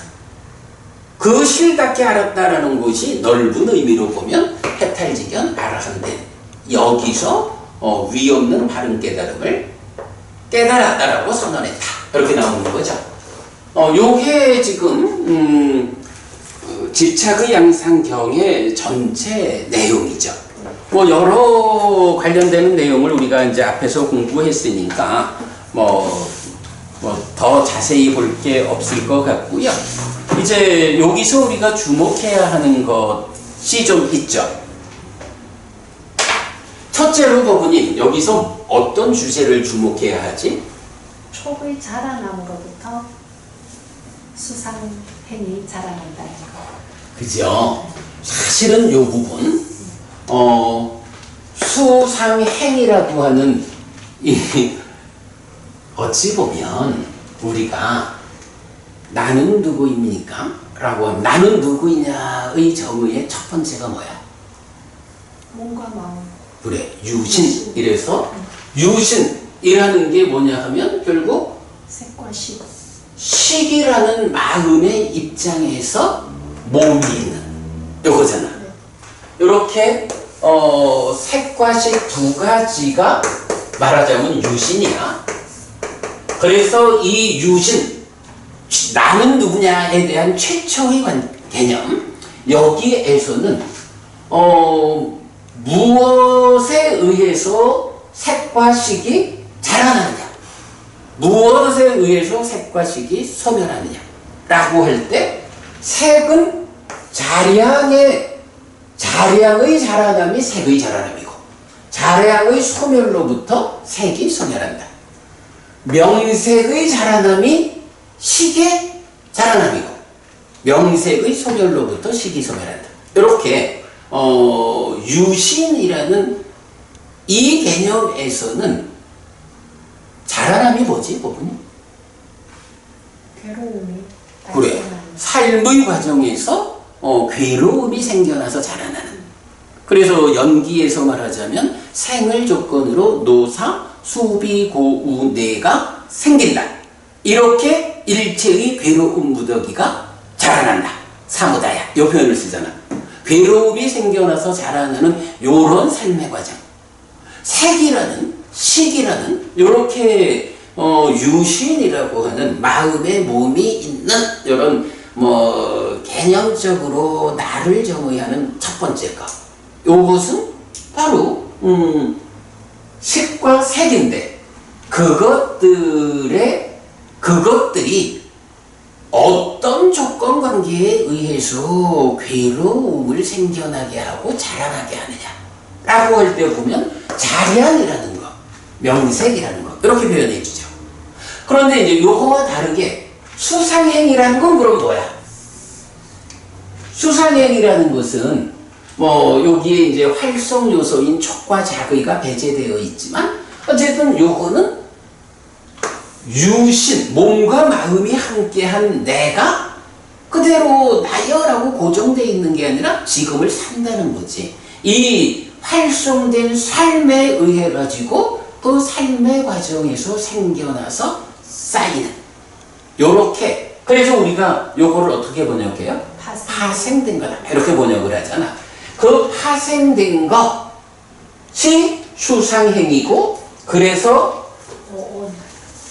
그 쉴답게 알았다라는 것이 넓은 의미로 보면 해탈지견 아라한된 여기서 위 없는 바른 깨달음을 깨달았다라고 선언했다. 이렇게 나오는 거죠. 요게 지금 집착의 양상경의 전체 내용이죠. 뭐 여러 관련되는 내용을 우리가 이제 앞에서 공부했으니까 뭐 더 자세히 볼 게 없을 것 같고요. 이제 여기서 우리가 주목해야 하는 것이 좀 있죠. 첫째로 버부님, 여기서 어떤 주제를 주목해야 하지? 촉의 자라남으로부터 수상행이 자라난다. 그죠? 사실은 이 부분, 수상행이라고 하는 어찌 보면 우리가 나는 누구입니까? 라고 하면 나는 누구이냐의 정의의 첫 번째가 뭐야? 몸과 마음. 그래, 유신. 이래서 유신이라는 게 뭐냐 하면 결국 색과 식. 식이라는 마음의 입장에서 몸이 있는 요거잖아. 이렇게 색과 식 두 가지가 말하자면 유신이야. 그래서 이 유신, 나는 누구냐에 대한 최초의 개념, 여기에서는 무엇에 의해서 색과 식이 자라나느냐, 무엇에 의해서 색과 식이 소멸하느냐 라고 할 때 색은 자량의 자라남이 색의 자라남이고, 자량의 소멸로부터 색이 소멸한다. 명색의 자라남이 식의 자라남이고, 명색의 소멸로부터 식이 소멸한다. 이렇게 유신이라는 이 개념에서는 자라남이 뭐지, 부분이? 괴로움이. 그래. 삶의 과정에서 괴로움이 생겨나서 자라나는. 그래서 연기에서 말하자면 생을 조건으로 노사, 수비, 고우, 내가 생긴다. 이렇게 일체의 괴로움 무더기가 자라난다. 사무다야. 이 표현을 쓰잖아. 괴로움이 생겨나서 자라나는 요런 삶의 과정. 색이라는, 식이라는 요렇게 유신이라고 하는 마음의 몸이 있는 요런 개념적으로 나를 정의하는 첫 번째 것. 요것은 바로 식과 색인데 그것들이 어떤 조건 관계에 의해서 괴로움을 생겨나게 하고 자라나게 하느냐 라고 할 때 보면 자량이라는 것, 명색이라는 것, 이렇게 표현해 주죠. 그런데 이제 요거와 다르게 수상행이라는 건 그럼 뭐야? 수상행이라는 것은 여기에 이제 활성 요소인 촉과 자의가 배제되어 있지만 어쨌든 요거는 유신, 몸과 마음이 함께한 내가 그대로 나여라고 고정되어 있는 게 아니라 지금을 산다는 거지. 이 활성된 삶에 의해 가지고 그 삶의 과정에서 생겨나서 쌓이는 요렇게. 그래서 우리가 요거를 어떻게 번역해요? 파생된 거다 이렇게 번역을 하잖아. 그 파생된 것이 수상행이고, 그래서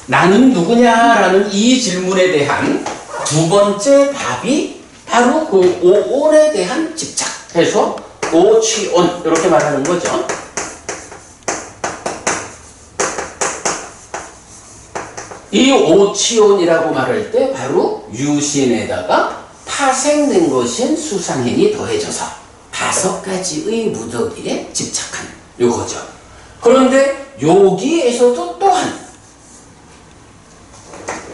나는 누구냐라는 이 질문에 대한 두 번째 답이 바로 그 오온에 대한 집착해서 오취온 이렇게 말하는 거죠. 이 오취온이라고 말할 때 바로 유신에다가 파생된 것인 수상행이 더해져서 5가지의 무더기에 집착한 요거죠. 그런데 여기에서도 또한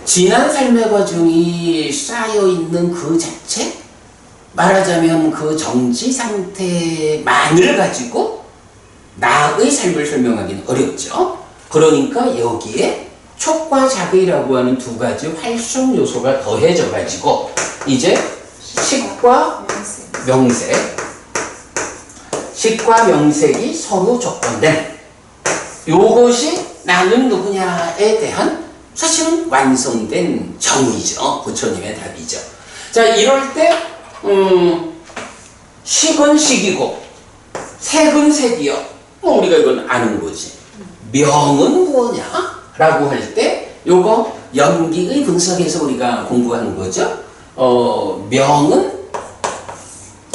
지난 삶의 과정이 쌓여있는 그 자체, 말하자면 그 정지 상태만을 가지고 나의 삶을 설명하기는 어렵죠. 그러니까 여기에 촉과 자의라고 하는 두 가지 활성 요소가 더해져 가지고 이제 식과 명색이 서로 조건된 요것이 나는 누구냐에 대한 사실은 완성된 정의죠. 부처님의 답이죠. 자, 이럴 때 식은 식이고 색은 색이요. 우리가 이건 아는 거지. 명은 뭐냐? 라고 할 때 요거 연기의 분석에서 우리가 공부하는 거죠. 명은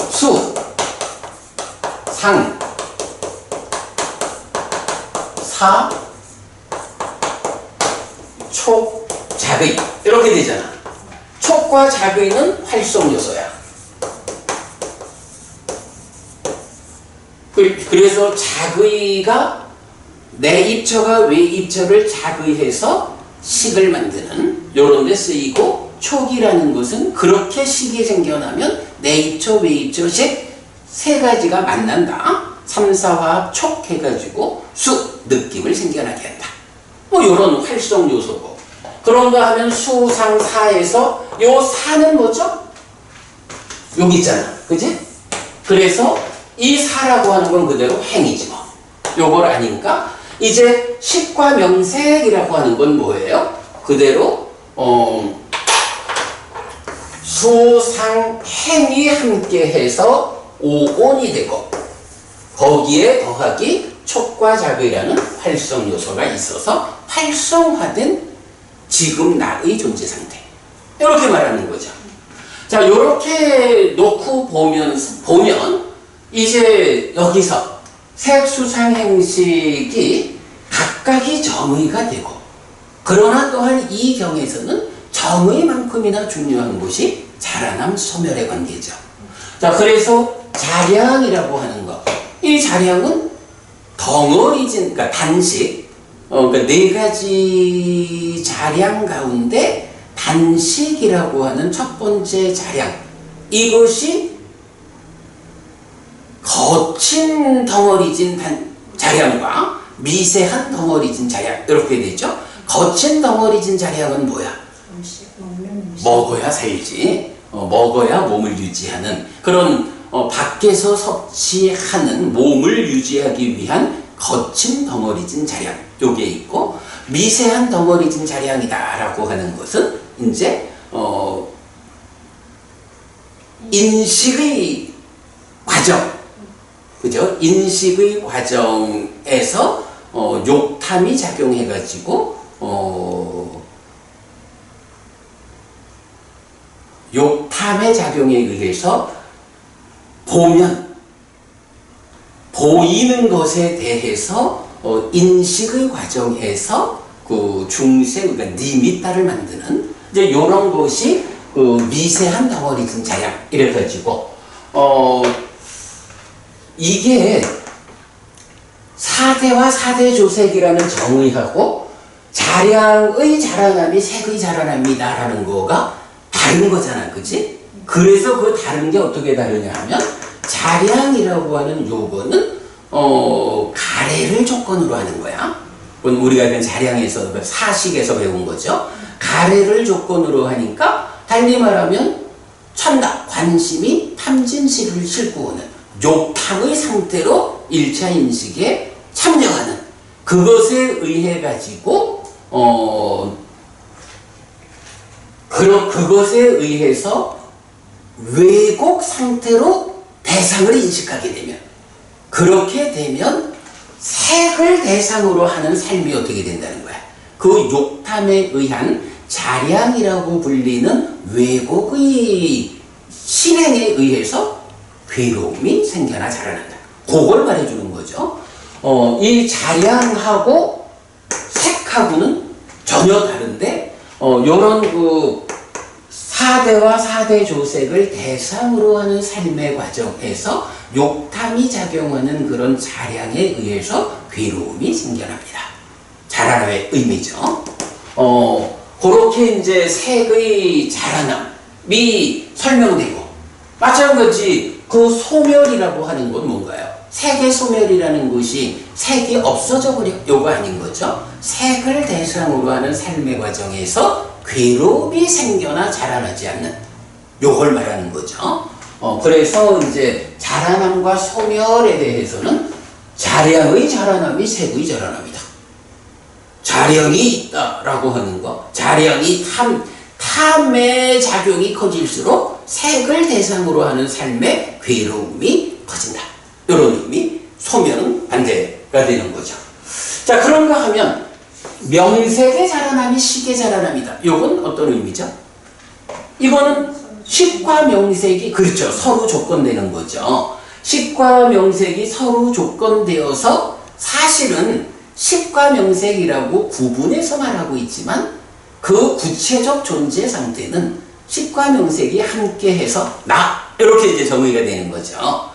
수, 상, 사, 촉, 작의 이렇게 되잖아. 촉과 작의는 활성 요소야. 그래서 작의가 내입처가 외입처를 작의해서 식을 만드는 요런 데 쓰이고, 촉이라는 것은 그렇게 식이 생겨나면 내입처 외입처 식 세 가지가 만난다. 삼사화합 촉 해가지고 수 느낌을 생겨나게 한다. 뭐 요런 활성 요소고. 그런가 하면 수상사에서 요 사는 뭐죠? 여기 있잖아. 그지? 그래서 이 사라고 하는 건 그대로 행이지 뭐. 요걸 아니까 이제 식과 명색이라고 하는 건 뭐예요? 그대로 수상 행이 함께 해서 오온이 되고, 거기에 더하기 촉과 작의라는 활성 요소가 있어서 활성화된 지금 나의 존재 상태. 이렇게 말하는 거죠. 자, 이렇게 놓고 보면 이제 여기서 색수상 행식이 각각이 정의가 되고, 그러나 또한 이 경에서는 정의만큼이나 중요한 것이 자라남 소멸의 관계죠. 자, 그래서 자량이라고 하는 것, 이 자량은 덩어리진, 그러니까 단식, 그러니까 네 가지 자량 가운데 단식이라고 하는 첫 번째 자량, 이것이 거친 덩어리진 자량과 미세한 덩어리진 자량, 이렇게 되죠. 거친 덩어리진 자량은 뭐야? 음식 먹는 음식. 먹어야 살지. 먹어야 몸을 유지하는 그런 밖에서 섭취하는 몸을 유지하기 위한 거친 덩어리진 자량, 요게 있고, 미세한 덩어리진 자량이다라고 하는 것은 이제 인식의 과정, 그죠? 인식의 과정에서 욕탐이 작용해가지고 욕탐의 작용에 의해서 보이는 것에 대해서 인식의 과정에서 그 중세, 그러니까 니미따를 만드는 이제 이런 것이 그 미세한 덩어리진 자량, 이래가지고 이게 사대와 사대조색이라는 정의하고 자량의 자라남이 색의 자라남이다라는 거가 다른 거잖아, 그치? 그래서 그 다른 게 어떻게 다르냐 하면, 자량이라고 하는 요거는 가래를 조건으로 하는 거야. 그건 우리가 그냥 자량에서, 사식에서 배운 거죠. 가래를 조건으로 하니까, 달리 말하면 천다, 관심이 탐진식을 싣고 오는 욕탐의 상태로 1차 인식에 참여하는, 그것에 의해 가지고 그것에 의해서 왜곡 상태로 대상을 인식하게 되면, 그렇게 되면 색을 대상으로 하는 삶이 어떻게 된다는 거야. 그 욕탐에 의한 자량이라고 불리는 왜곡의 실행에 의해서 괴로움이 생겨나 자라난다. 그걸 말해주는 거죠. 이 자량하고 색하고는 전혀 다른데, 요런 그 사대와 사대조색을 대상으로 하는 삶의 과정에서 욕탐이 작용하는 그런 자량에 의해서 괴로움이 생겨납니다. 자라남의 의미죠. 그렇게 이제 색의 자라남이 설명되고, 마찬가지 그 소멸이라고 하는 건 뭔가요? 색의 소멸이라는 것이 색이 없어져 버려, 요거 아닌 거죠. 색을 대상으로 하는 삶의 과정에서 괴로움이 생겨나 자라나지 않는, 요걸 말하는 거죠. 그래서 이제 자라남과 소멸에 대해서는 자량의 자라남이 색의 자라남이다. 자량이 있다라고 하는 거, 자량이 탐의 작용이 커질수록 색을 대상으로 하는 삶의 괴로움이 커진다. 이런 의미, 소멸은 반대가 되는 거죠. 자, 그런가 하면 명색의 자라남이 식의 자라남이다. 이건 어떤 의미죠? 이거는 식과 명색이 그렇죠. 서로 조건되는 거죠. 식과 명색이 서로 조건되어서 사실은 식과 명색이라고 구분해서 말하고 있지만 그 구체적 존재 상태는 식과 명색이 함께해서 나 이렇게 이제 정의가 되는 거죠.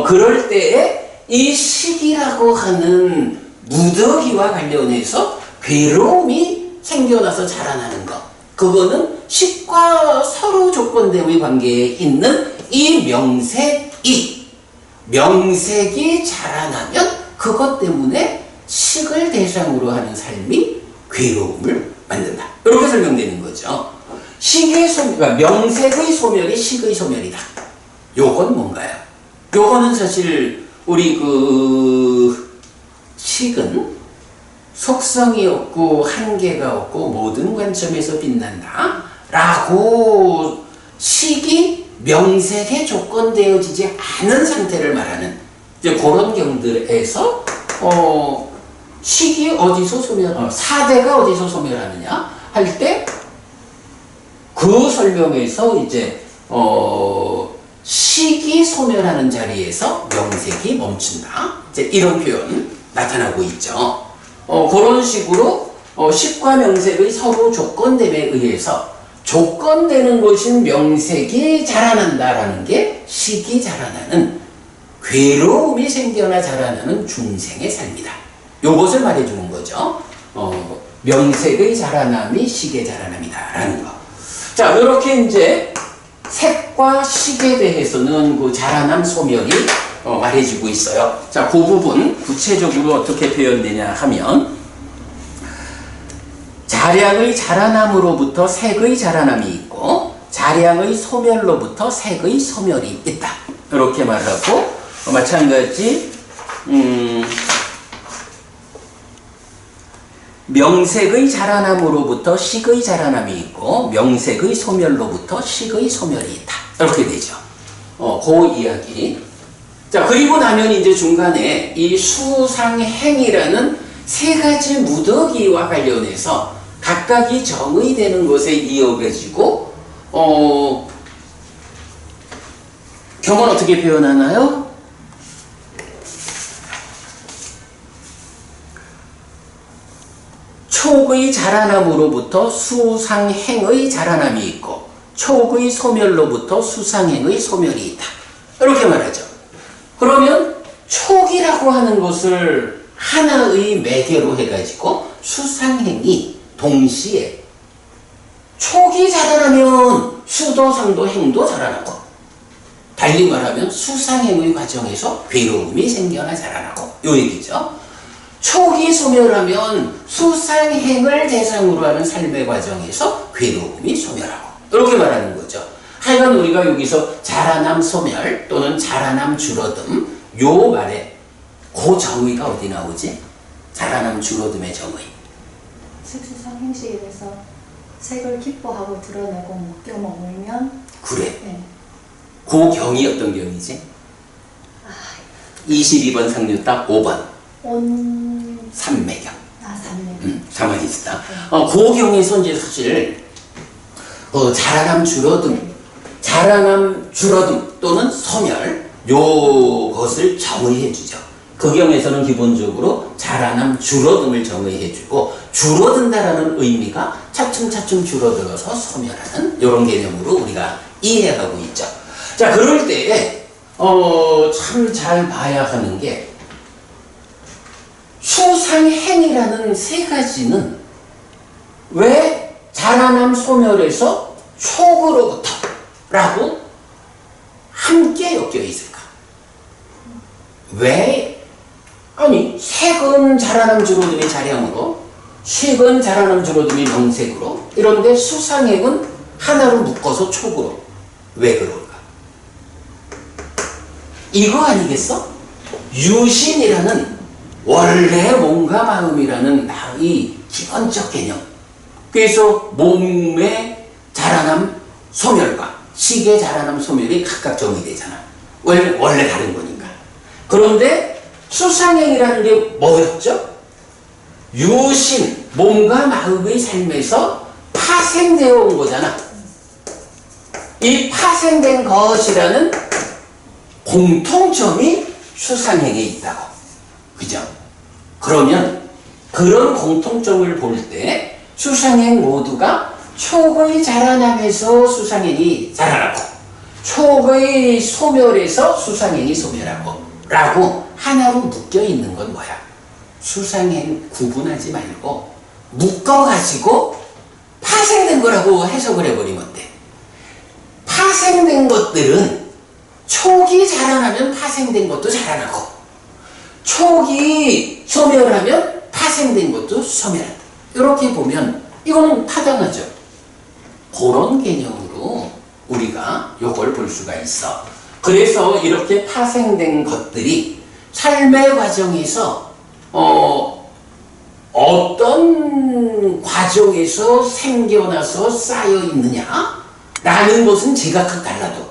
그럴 때에 이 식이라고 하는 무더기와 관련해서 괴로움이 생겨나서 자라나는 것. 그거는 식과 서로 조건대의 관계에 있는 이 명색이 자라나면 그것 때문에 식을 대상으로 하는 삶이 괴로움을 만든다. 이렇게 설명되는 거죠. 그러니까 명색의 소멸이 식의 소멸이다. 요건 뭔가요? 요거는 사실 우리 식은 속성이 없고 한계가 없고 모든 관점에서 빛난다 라고 식이 명색에 조건되어지지 않은 상태를 말하는 이제 그런 경들에서 식이 어디서 사대가 어디서 소멸하느냐 할 때 그 설명에서 이제 식이 소멸하는 자리에서 명색이 멈춘다. 이제 이런 표현 나타나고 있죠. 그런 식으로 식과 명색의 서로 조건됨에 의해서 조건되는 것인 명색이 자라난다라는 게 식이 자라나는 괴로움이 생겨나 자라나는 중생의 삶이다. 요것을 말해주는 거죠. 명색의 자라남이 식의 자라남이다라는 거. 자, 이렇게 이제 색과 식에 대해서는 그 자라남 소멸이 말해주고 있어요. 자, 그 부분 구체적으로 어떻게 표현되냐 하면 자량의 자라남으로부터 색의 자라남이 있고 자량의 소멸로부터 색의 소멸이 있다. 이렇게 말하고 마찬가지 명색의 자라남으로부터 식의 자라남이 있고 명색의 소멸로부터 식의 소멸이 있다. 이렇게 되죠. 그 이야기. 자, 그리고 나면 이제 중간에 이 수상행이라는 세 가지 무더기와 관련해서 각각이 정의되는 것에 이어가지고 경은 어떻게 표현하나요? 촉의 자라남으로부터 수상행의 자라남이 있고 촉의 소멸로부터 수상행의 소멸이 있다. 이렇게 말하죠. 그러면 촉이라고 하는 것을 하나의 매개로 해가지고 수상행이 동시에 촉이 자라나면 수도, 상도, 행도 자라나고 달리 말하면 수상행의 과정에서 괴로움이 생겨나 자라나고 요 얘기죠. 촉이 소멸하면 수상행을 대상으로 하는 삶의 과정에서 괴로움이 소멸하고 이렇게 말하는 거죠. 하여간 우리가 여기서 자라남 소멸 또는 자라남 줄어듦 요 말에 그 정의가 어디 나오지? 자라남 줄어듦의 정의. 색수상 행식에서 색을 기뻐하고 드러내고 먹겨 먹으면 그래. 네. 그 경이 어떤 경이지? 22번 상류 딱 5번. 삼매경. 삼매경. 가만히 있다. 그 경에서 이제 사실 자라남 줄어듦 또는 소멸 요것을 정의해 주죠. 그 경에서는 기본적으로 자라남 줄어듦을 정의해 주고 줄어든다라는 의미가 차츰차츰 줄어들어서 소멸하는 이런 개념으로 우리가 이해하고 있죠. 자, 그럴 때에 참 잘 봐야 하는 게 수상행이라는 세 가지는 왜 자라남 소멸에서 촉으로부터 라고 함께 엮여 있을까? 왜? 아니, 색은 자라남 줄어듦이 자량으로, 식은 자라남 줄어듦이 명색으로, 이런데 수상행은 하나로 묶어서 촉으로. 왜 그럴까? 이거 아니겠어? 유신이라는 원래 몸과 마음이라는 나의 기본적 개념. 그래서 몸의 자라남 소멸과 식의 자라남 소멸이 각각 정의되잖아. 원래 다른 거니까. 그런데 수상행이라는 게 뭐였죠? 유신, 몸과 마음의 삶에서 파생되어 온 거잖아. 이 파생된 것이라는 공통점이 수상행에 있다고. 그죠? 그러면 그런 공통점을 볼 때 수상행 모두가 촉의 자라남에서 수상행이 자라나고 촉의 소멸에서 수상행이 소멸하고 라고 하나로 묶여 있는 건 뭐야? 수상행 구분하지 말고 묶어가지고 파생된 거라고 해석을 해버리면 돼. 파생된 것들은 촉이 자라나면 파생된 것도 자라나고 촉이 소멸하면 파생된 것도 소멸한다. 이렇게 보면 이거는 타당하죠. 그런 개념으로 우리가 이걸 볼 수가 있어. 그래서 이렇게 파생된 것들이 삶의 과정에서 어떤 과정에서 생겨나서 쌓여 있느냐라는 것은 제각각 달라도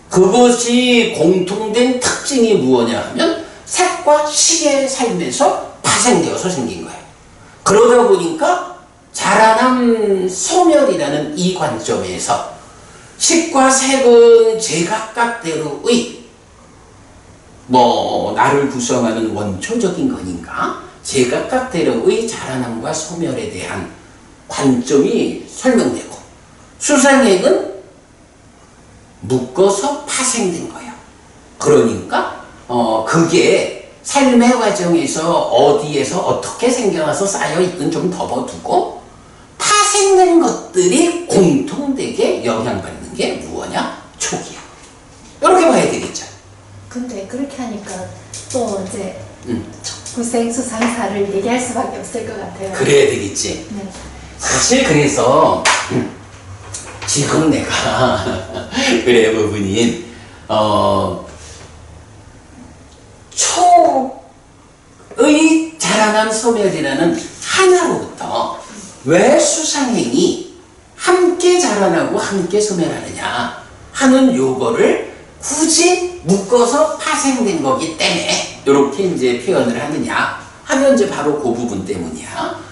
그것이 공통된 특징이 무엇이냐 하면 색과 식의 삶에서 파생되어서 생긴 거예요. 그러다 보니까 자라남 소멸이라는 이 관점에서 식과 색은 제각각대로의 나를 구성하는 원초적인 거니까 제각각대로의 자라남과 소멸에 대한 관점이 설명되고 수상행은 묶어서 파생된 거예요. 그러니까 그게 삶의 과정에서 어디에서 어떻게 생겨나서 쌓여있든 좀 덮어두고 파생된 것들이 공통되게 영향받는 게 무엇이냐? 촉이야. 이렇게 봐야 되겠죠. 근데 그렇게 하니까 또 이제 구생 수상사를 얘기할 수밖에 없을 것 같아요. 그래야 되겠지. 네. 사실 그래서 지금 내가 그래 부분인 촉의 자라남 소멸이라는 하나로부터 왜 수상행이 함께 자라나고 함께 소멸하느냐 하는 요거를 굳이 묶어서 파생된 거기 때문에 이렇게 이제 표현을 하느냐 하면 이제 바로 그 부분 때문이야.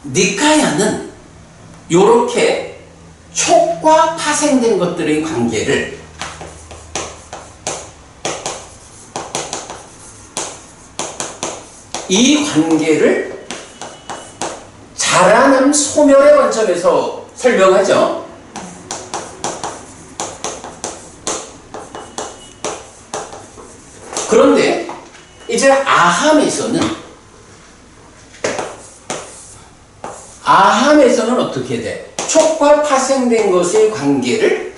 니카야는 요렇게 촉과 파생된 것들의 관계를 이 관계를 자라남 소멸의 관점에서 설명하죠. 그런데 이제 아함에서는 어떻게 돼? 촉과 파생된 것의 관계를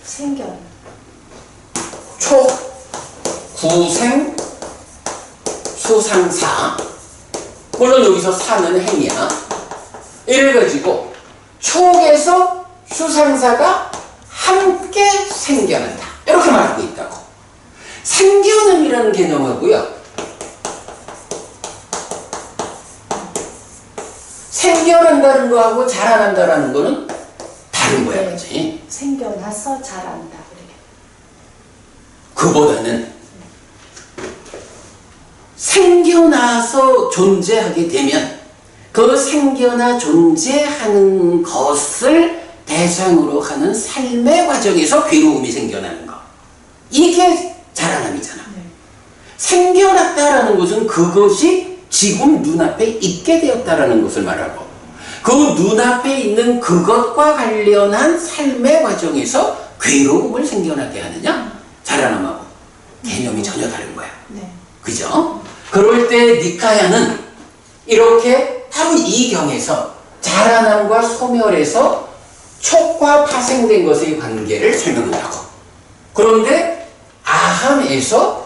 생견. 촉, 구생, 수상사. 물론 여기서 사는 행이야. 이를 가지고 촉에서 수상사가 함께 생겨난다. 이렇게 말하고 있다고. 생겨남이라는 개념하고요. 생겨난다는 거하고 자라난다라는 거는 다른 거야, 그치? 생겨나서 자란다. 그보다는 생겨나서 존재하게 되면 그 생겨나 존재하는 것을 대상으로 하는 삶의 과정에서 괴로움이 생겨나는 거. 이게 자라남이잖아. 생겨났다라는 것은 그것이 지금 눈앞에 있게 되었다라는 것을 말하고 그 눈앞에 있는 그것과 관련한 삶의 과정에서 괴로움을 생겨나게 하느냐? 자라남하고 개념이 전혀 다른 거야. 네. 그죠? 그럴 때 니카야는 이렇게 바로 이 경에서 자라남과 소멸에서 촉과 파생된 것의 관계를 설명한다고. 그런데 아함에서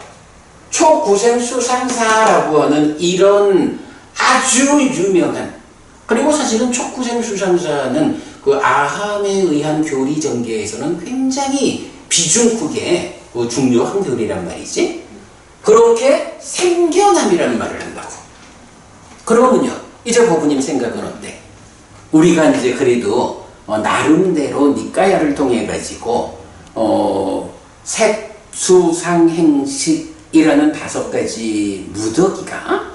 촉구생수상사라고 하는 이런 아주 유명한, 그리고 사실은 촉구생수상사는 그 아함에 의한 교리 전개에서는 굉장히 비중 크게 중요한 교리란 말이지. 그렇게 생겨남이라는 말을 한다고. 그러면요, 이제 보부님 생각은 어때? 우리가 이제 그래도 나름대로 니까야를 통해 가지고 색수상행식이라는 5가지 무더기가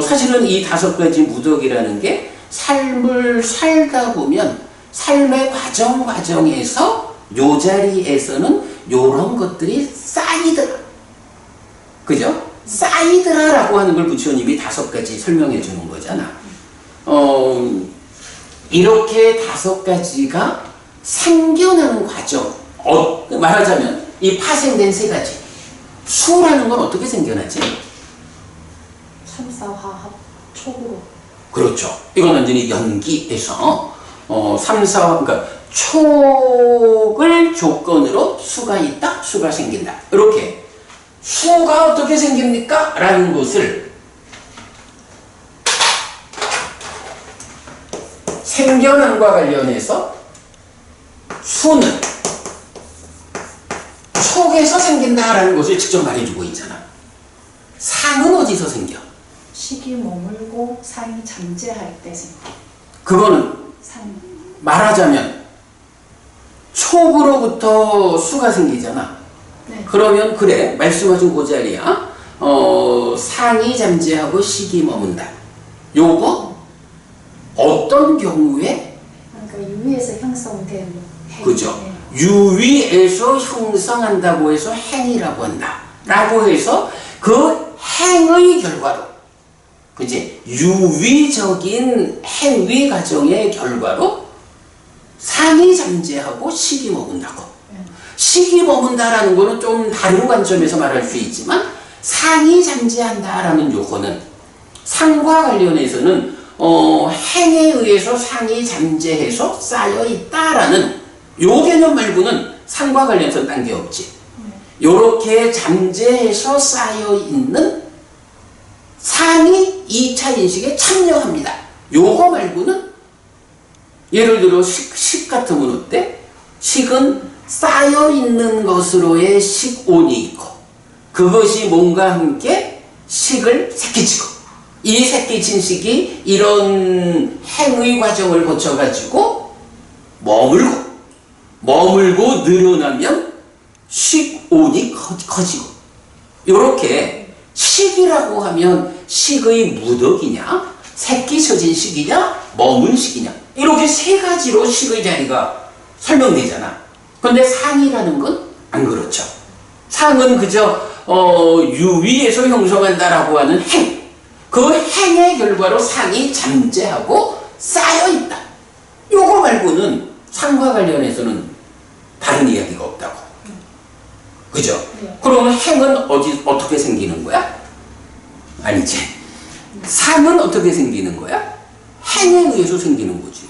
사실은 이 5가지 무더기라는 게 삶을 살다 보면 삶의 과정에서 요 자리에서는 요런 것들이 쌓이더라. 그죠? 쌓이더라라고 하는 걸 부처님이 5가지 설명해 주는 거잖아. 이렇게 5가지가 생겨나는 과정. 말하자면 이 파생된 3가지. 수라는 건 어떻게 생겨나지? 삼사화합 촉으로. 그렇죠. 이건 완전히 연기에서 3, 4, 그러니까 촉을 조건으로 수가 있다, 수가 생긴다. 이렇게 수가 어떻게 생깁니까? 라는 것을 생겨남과 관련해서 수는 촉에서 생긴다라는 것을 직접 말해주고 있잖아. 상은 어디서 생겨? 식이 머물고 상이 잠재할 때 생겨. 그거는 상. 말하자면 촉으로부터 수가 생기잖아. 네. 그러면 그래 말씀하신 그 자리야. 상이 잠재하고 식이 머문다. 요거 어떤 경우에? 그러니까 유의에서 형성된 행. 그죠. 네. 유위에서 형성한다고 해서 행이라고 한다. 라고 해서 그 행의 결과로, 그지? 유위적인 행위 과정의 결과로 상이 잠재하고 식이 머문다고. 식이 머문다라는 거는 좀 다른 관점에서 말할 수 있지만 상이 잠재한다라는 요거는 상과 관련해서는 행에 의해서 상이 잠재해서 쌓여 있다라는 요 개념 말고는 상과 관련해서는 딴 게 없지. 요렇게 잠재해서 쌓여 있는 상이 2차 인식에 참여합니다. 요거 말고는 예를 들어 식 같으면 어때? 식은 쌓여있는 것으로의 식온이 있고 그것이 뭔가 함께 식을 새끼치고 이 새끼친 식이 이런 행의 과정을 거쳐가지고 머물고 늘어나면 식온이 커지고 요렇게 식이라고 하면 식의 무덕이냐 새끼쳐진 식이냐 머문 식이냐 이렇게 3가지로 식의 자리가 설명되잖아. 근데 상이라는 건 안 그렇죠. 상은 그저 유위에서 형성한다라고 하는 행. 그 행의 결과로 상이 잠재하고 쌓여있다. 요거 말고는 상과 관련해서는 다른 이야기가 없다고. 그죠? 네. 그러면 행은 어떻게 생기는 거야? 아니지. 상은 어떻게 생기는 거야? 행에 의해서 생기는 거지.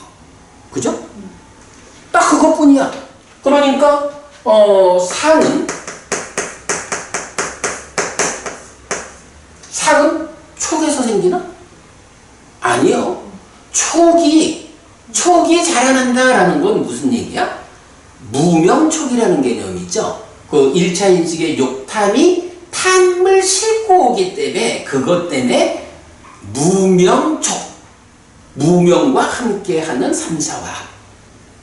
그죠? 딱 그것뿐이야. 그러니까 상은 촉에서 생기나? 아니요. 촉이 자라난다라는 건 무슨 얘기야? 무명촉이라는 개념이죠. 그 1차 인식의 욕탐이 탐을 싣고 오기 때문에 그것 때문에 무명촉, 무명과 함께하는 삼사화합.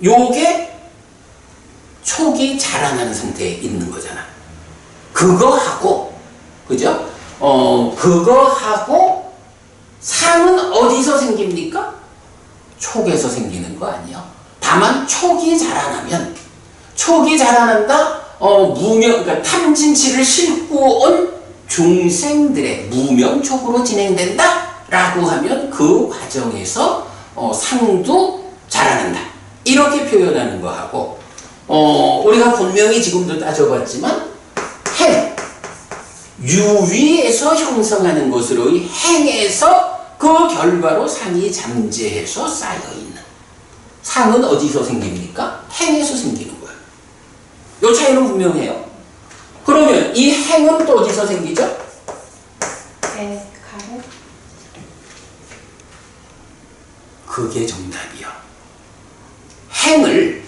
요게 촉이 자라나는 상태에 있는 거잖아. 그거하고, 그죠? 그거하고 상은 어디서 생깁니까? 촉에서 생기는 거 아니야. 다만 촉이 자라난다. 그러니까 탐진치를 싣고 온 중생들의 무명촉으로 진행된다. 라고 하면 그 과정에서 상도 자라난다. 이렇게 표현하는 거하고, 우리가 분명히 지금도 따져봤지만, 유위에서 형성하는 것으로 이 행에서 그 결과로 상이 잠재해서 쌓여있는. 상은 어디서 생깁니까? 행에서 생기는 거예요. 요 차이는 분명해요. 그러면 이 행은 또 어디서 생기죠? 가래. 그게 정답이야. 행을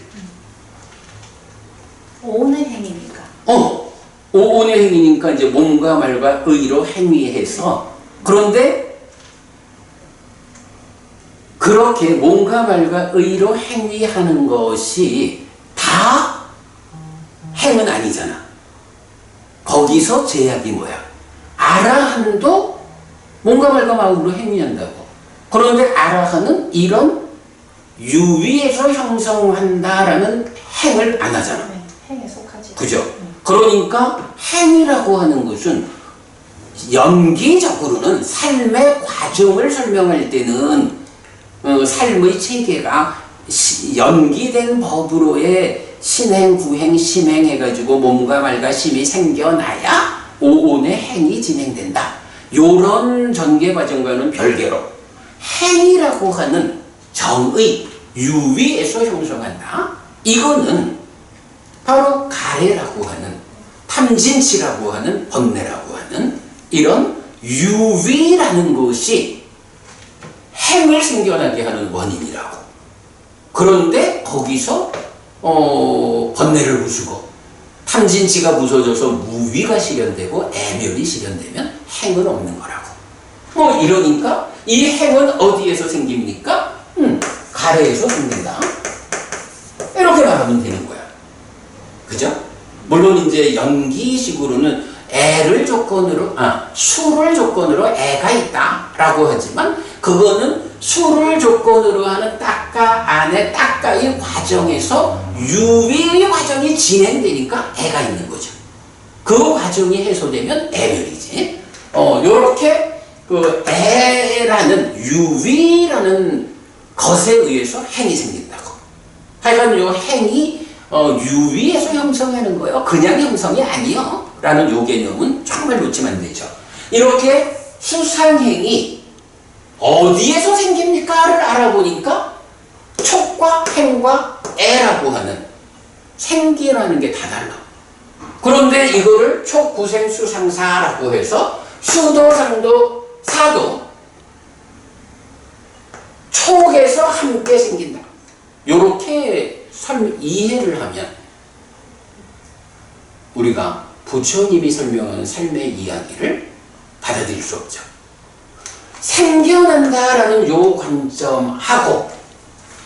오는 행위니까. 오온의 행위니까 이제 몸과 말과 의로 행위해서 그런데 그렇게 몸과 말과 의로 행위하는 것이 다 행은 아니잖아. 거기서 제약이 뭐야? 아라한도 몸과 말과 마음으로 행위한다고. 그런데 아라한은 이런 유위에서 형성한다라는 행을 안 하잖아. 네, 행에 속하지. 그죠? 그러니까 행이라고 하는 것은 연기적으로는 삶의 과정을 설명할 때는 삶의 체계가 연기된 법으로의 신행, 구행, 심행 해가지고 몸과 말과 심이 생겨나야 오온의 행이 진행된다. 요런 전개 과정과는 별개로 행이라고 하는 정의, 유위에서 형성한다. 이거는 바로 가래라고 하는, 탐진치라고 하는, 번뇌라고 하는 이런 유위라는 것이 행을 생겨나게 하는 원인이라고. 그런데 거기서 번뇌를 부수고 탐진치가 부서져서 무위가 실현되고 애멸이 실현되면 행은 없는 거라고. 이러니까 이 행은 어디에서 생깁니까? 가래에서 생긴다. 이렇게 말하면 되는 거야. 그죠? 물론 이제 연기식으로는 수를 조건으로 애가 있다라고 하지만 그거는 수를 조건으로 하는 따까 안에 따까의 과정에서 유위의 과정이 진행되니까 애가 있는 거죠. 그 과정이 해소되면 애멸이지. 요렇게 그 애라는 유위라는 것에 의해서 행이 생긴다고. 하여간 요 행이 유위에서 형성하는 거예요. 그냥 형성이 아니요. 라는 요 개념은 정말 놓치면 안 되죠. 이렇게 수상행이 어디에서 생깁니까를 알아보니까 촉과 행과 애라고 하는 생기라는 게 다 달라. 그런데 이거를 촉구생수상사라고 해서 수도, 상도, 사도 촉에서 함께 생긴다. 요렇게 이해를 하면 우리가 부처님이 설명하는 삶의 이야기를 받아들일 수 없죠. 생겨난다라는 요 관점하고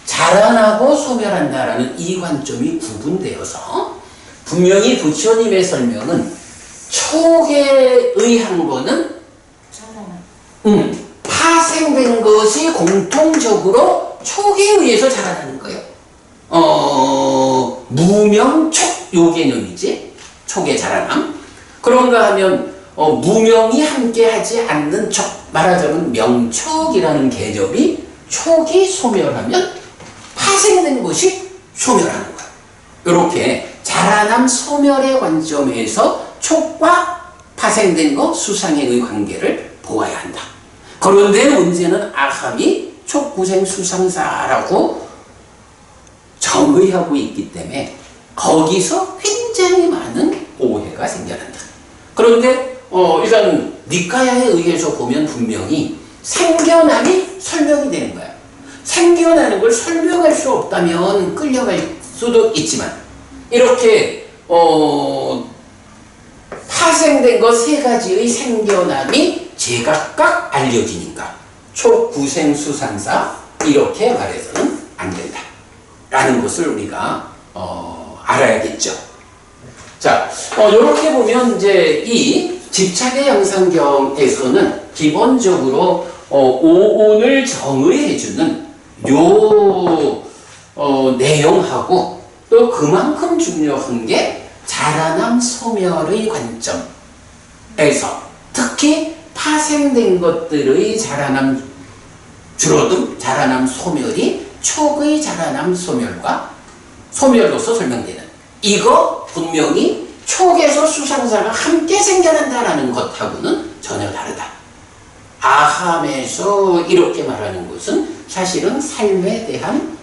자라나고 소멸한다라는 이 관점이 구분되어서 분명히 부처님의 설명은 촉에 의한 거는 파생된 것이 공통적으로 촉에 의해서 자라나는 거예요. 무명촉 요 개념이지. 촉의 자라남. 그런가 하면 무명이 함께하지 않는 촉, 말하자면 명촉이라는 개념이 촉이 소멸하면 파생된 것이 소멸하는 거야. 이렇게 자라남 소멸의 관점에서 촉과 파생된 것 수상행의 관계를 보아야 한다. 그런데 문제는 아함이 촉구생 수상사라고 정의하고 있기 때문에 거기서 굉장히 많은 오해가 생겨난다. 그런데 일단 니카야에 의해서 보면 분명히 생겨남이 설명이 되는 거야. 생겨나는 걸 설명할 수 없다면 끌려갈 수도 있지만 이렇게 파생된 것 세 가지의 생겨남이 제각각 알려지니까 촉구생수상사 이렇게 말해서는 안 된다 라는 것을 우리가 알아야겠죠. 자, 이렇게 보면 이제 이 집착의 양상경에서는 기본적으로 오온을 정의해주는 요 내용하고 또 그만큼 중요한 게 자라남 소멸의 관점에서 특히 파생된 것들의 자라남 줄어듦, 자라남 소멸이 촉의 자라남 소멸과 소멸로서 설명되는 이거 분명히 촉에서 수상사가 함께 생겨난다라는 것하고는 전혀 다르다. 아함에서 이렇게 말하는 것은 사실은 삶에 대한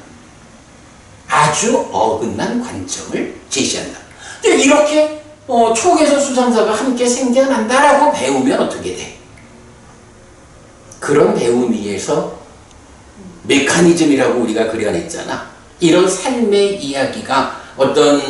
아주 어긋난 관점을 제시한다. 이렇게 촉에서 수상사가 함께 생겨난다라고 배우면 어떻게 돼? 그런 배움 위에서 메커니즘이라고 우리가 그려냈잖아. 이런 삶의 이야기가 어떤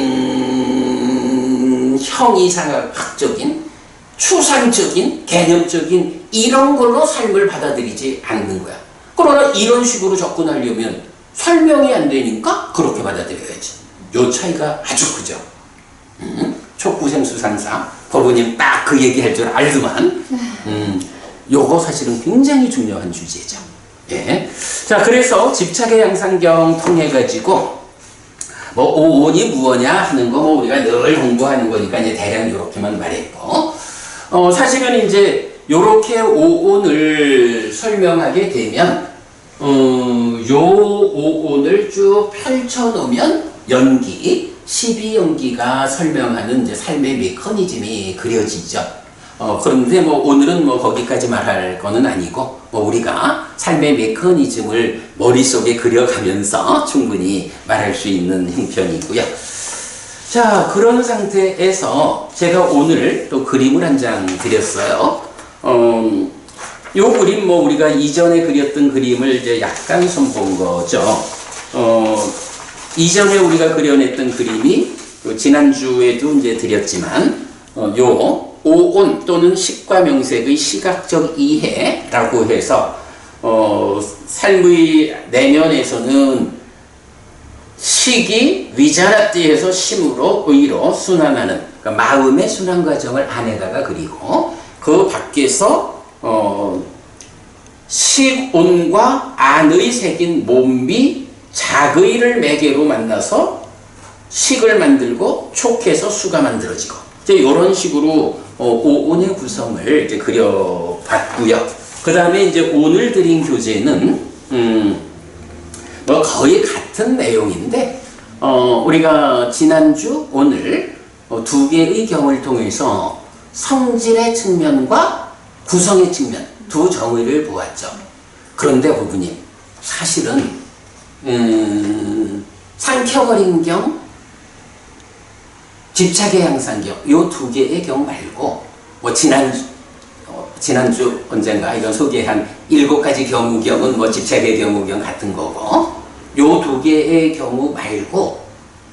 형이상학적인 추상적인 개념적인 이런 걸로 삶을 받아들이지 않는 거야. 그러나 이런 식으로 접근하려면 설명이 안 되니까 그렇게 받아들여야지. 요 차이가 아주 크죠. 촉구생수상사 법원님 딱 그 얘기할 줄 알더만 요거 사실은 굉장히 중요한 주제죠. 예. 자, 그래서 집착의 양상경 통해 가지고 뭐 오온이 무엇냐 하는 거 뭐 우리가 늘 공부하는 거니까 이제 대략 이렇게만 말했고, 사실은 이제 요렇게 오온을 설명하게 되면 요 오온을 쭉 펼쳐 놓으면 연기 12연기가 설명하는 이제 삶의 메커니즘이 그려지죠. 그런데 뭐 오늘은 뭐 거기까지 말할 거는 아니고, 뭐 우리가 삶의 메커니즘을 머릿속에 그려가면서 충분히 말할 수 있는 형편이고요. 자, 그런 상태에서 제가 오늘 또 그림을 한 장 드렸어요. 요 그림 뭐 우리가 이전에 그렸던 그림을 이제 약간 손본 거죠. 이전에 우리가 그려냈던 그림이 지난주에도 이제 드렸지만, 요 오온 또는 식과 명색의 시각적 이해라고 해서 삶의 내면에서는 식이 위자라띠에서 심으로 의로 순환하는, 그러니까 마음의 순환 과정을 안에다가 그리고 그 밖에서 식온과 안의 색인 몸이 작의를 매개로 만나서 식을 만들고 촉해서 수가 만들어지고, 이제 이런 식으로 오온의 구성을 이제 그려봤고요. 그 다음에 이제 오늘 드린 교재는 뭐 거의 같은 내용인데, 우리가 지난주 오늘 두 개의 경을 통해서 성질의 측면과 구성의 측면 두 정의를 보았죠. 그런데 부부님, 사실은 삼켜버린 경, 집착의 양상경, 요 두 개의 경 말고, 뭐 지난주 언젠가 이건 소개한 7가지 경우경은 뭐 집착의 경우경 같은 거고, 요 두 개의 경우 말고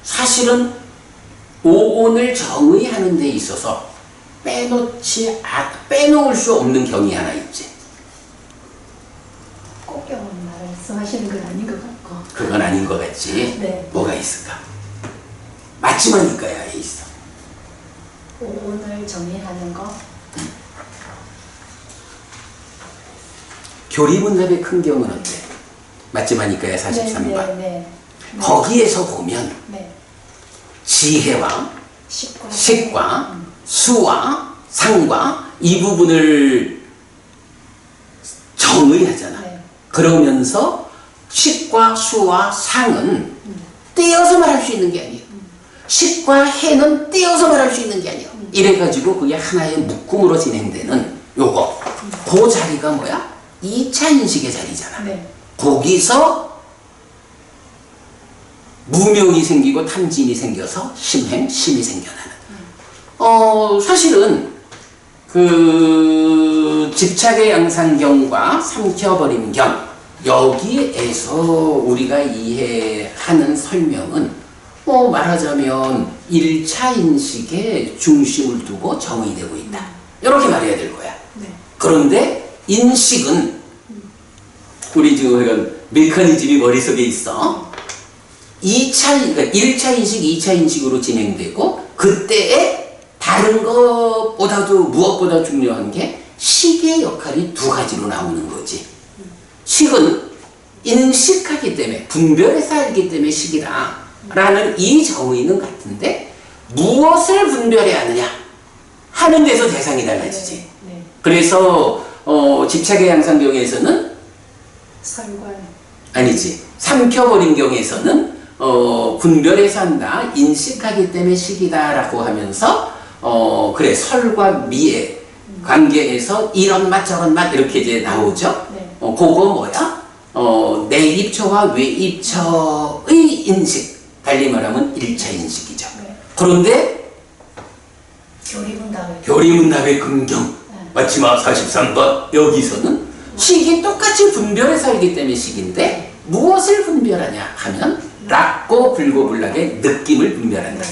사실은 오온을 정의하는 데 있어서 빼놓을 수 없는 경이 하나 있지. 꼭경은 말씀하시는 건 아닌 것 같고. 그건 아닌 것 같지. 네. 뭐가 있을까? 맞지만 이거야 있어. 오온을 정의하는 거. 교리문답의 큰 경우는 어때? 맞지만 이거야 43번. 네. 거기에서 보면 네. 지혜와 식과, 식과 수와 상과 이 부분을 정의하잖아. 네. 그러면서 식과 수와 상은 떼어서 말할 수 있는 게 아니에요. 식과 해는 떼어서 말할 수 있는 게 아니에요. 이래가지고 그게 하나의 묶음으로 진행되는 요거. 그 자리가 뭐야? 2차 인식의 자리잖아. 네. 거기서 무명이 생기고 탐진이 생겨서 심행, 심이 생겨나는. 사실은 그 집착의 양상경과 삼켜버림 경, 여기에서 우리가 이해하는 설명은 뭐 말하자면 1차 인식에 중심을 두고 정의되고 있다. 이렇게 말해야 될 거야. 네. 그런데 인식은 우리 지금 메커니즘이 머릿속에 있어. 1차 인식, 2차 인식으로 진행되고, 그때에 다른 것보다도 무엇보다 중요한 게 식의 역할이 두 가지로 나오는 거지. 식은 인식하기 때문에, 분별해서 알기 때문에 식이다 라는 이 정의는 같은데, 무엇을 분별해야 하느냐 하는 데서 대상이 달라지지. 네. 그래서 집착의 양상경에서는 설관. 아니지. 삼켜버린 경에서는 분별해서 한다, 인식하기 때문에 식이다라고 하면서 그래 설과 미의 관계에서 이런 맛 저런 맛 이렇게 이제 나오죠. 네. 그거 뭐야? 내입처와 외입처의 인식, 달리 말하면 1차 인식이죠. 네. 그런데 교리문답의 교리문답의 근경, 마지막 43번 여기서는 식이 똑같이 분별해서 알기 때문에 식인데 무엇을 분별하냐 하면 락고 불고불락의 느낌을 분별한다.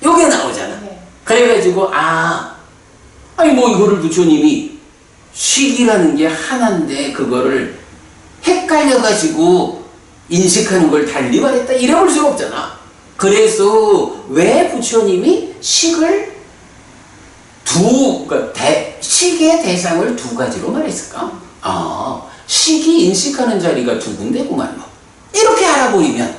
요게 나오잖아. 네. 그래가지고 아니 뭐 이거를 부처님이 식이라는 게 하나인데 그거를 헷갈려가지고 인식하는 걸 달리 말했다 이래볼 수가 없잖아. 그래서 왜 부처님이 식을 그러니까 식의 대상을 두 가지로 말했을까? 식이 인식하는 자리가 두 군데구만 뭐. 이렇게 알아보이면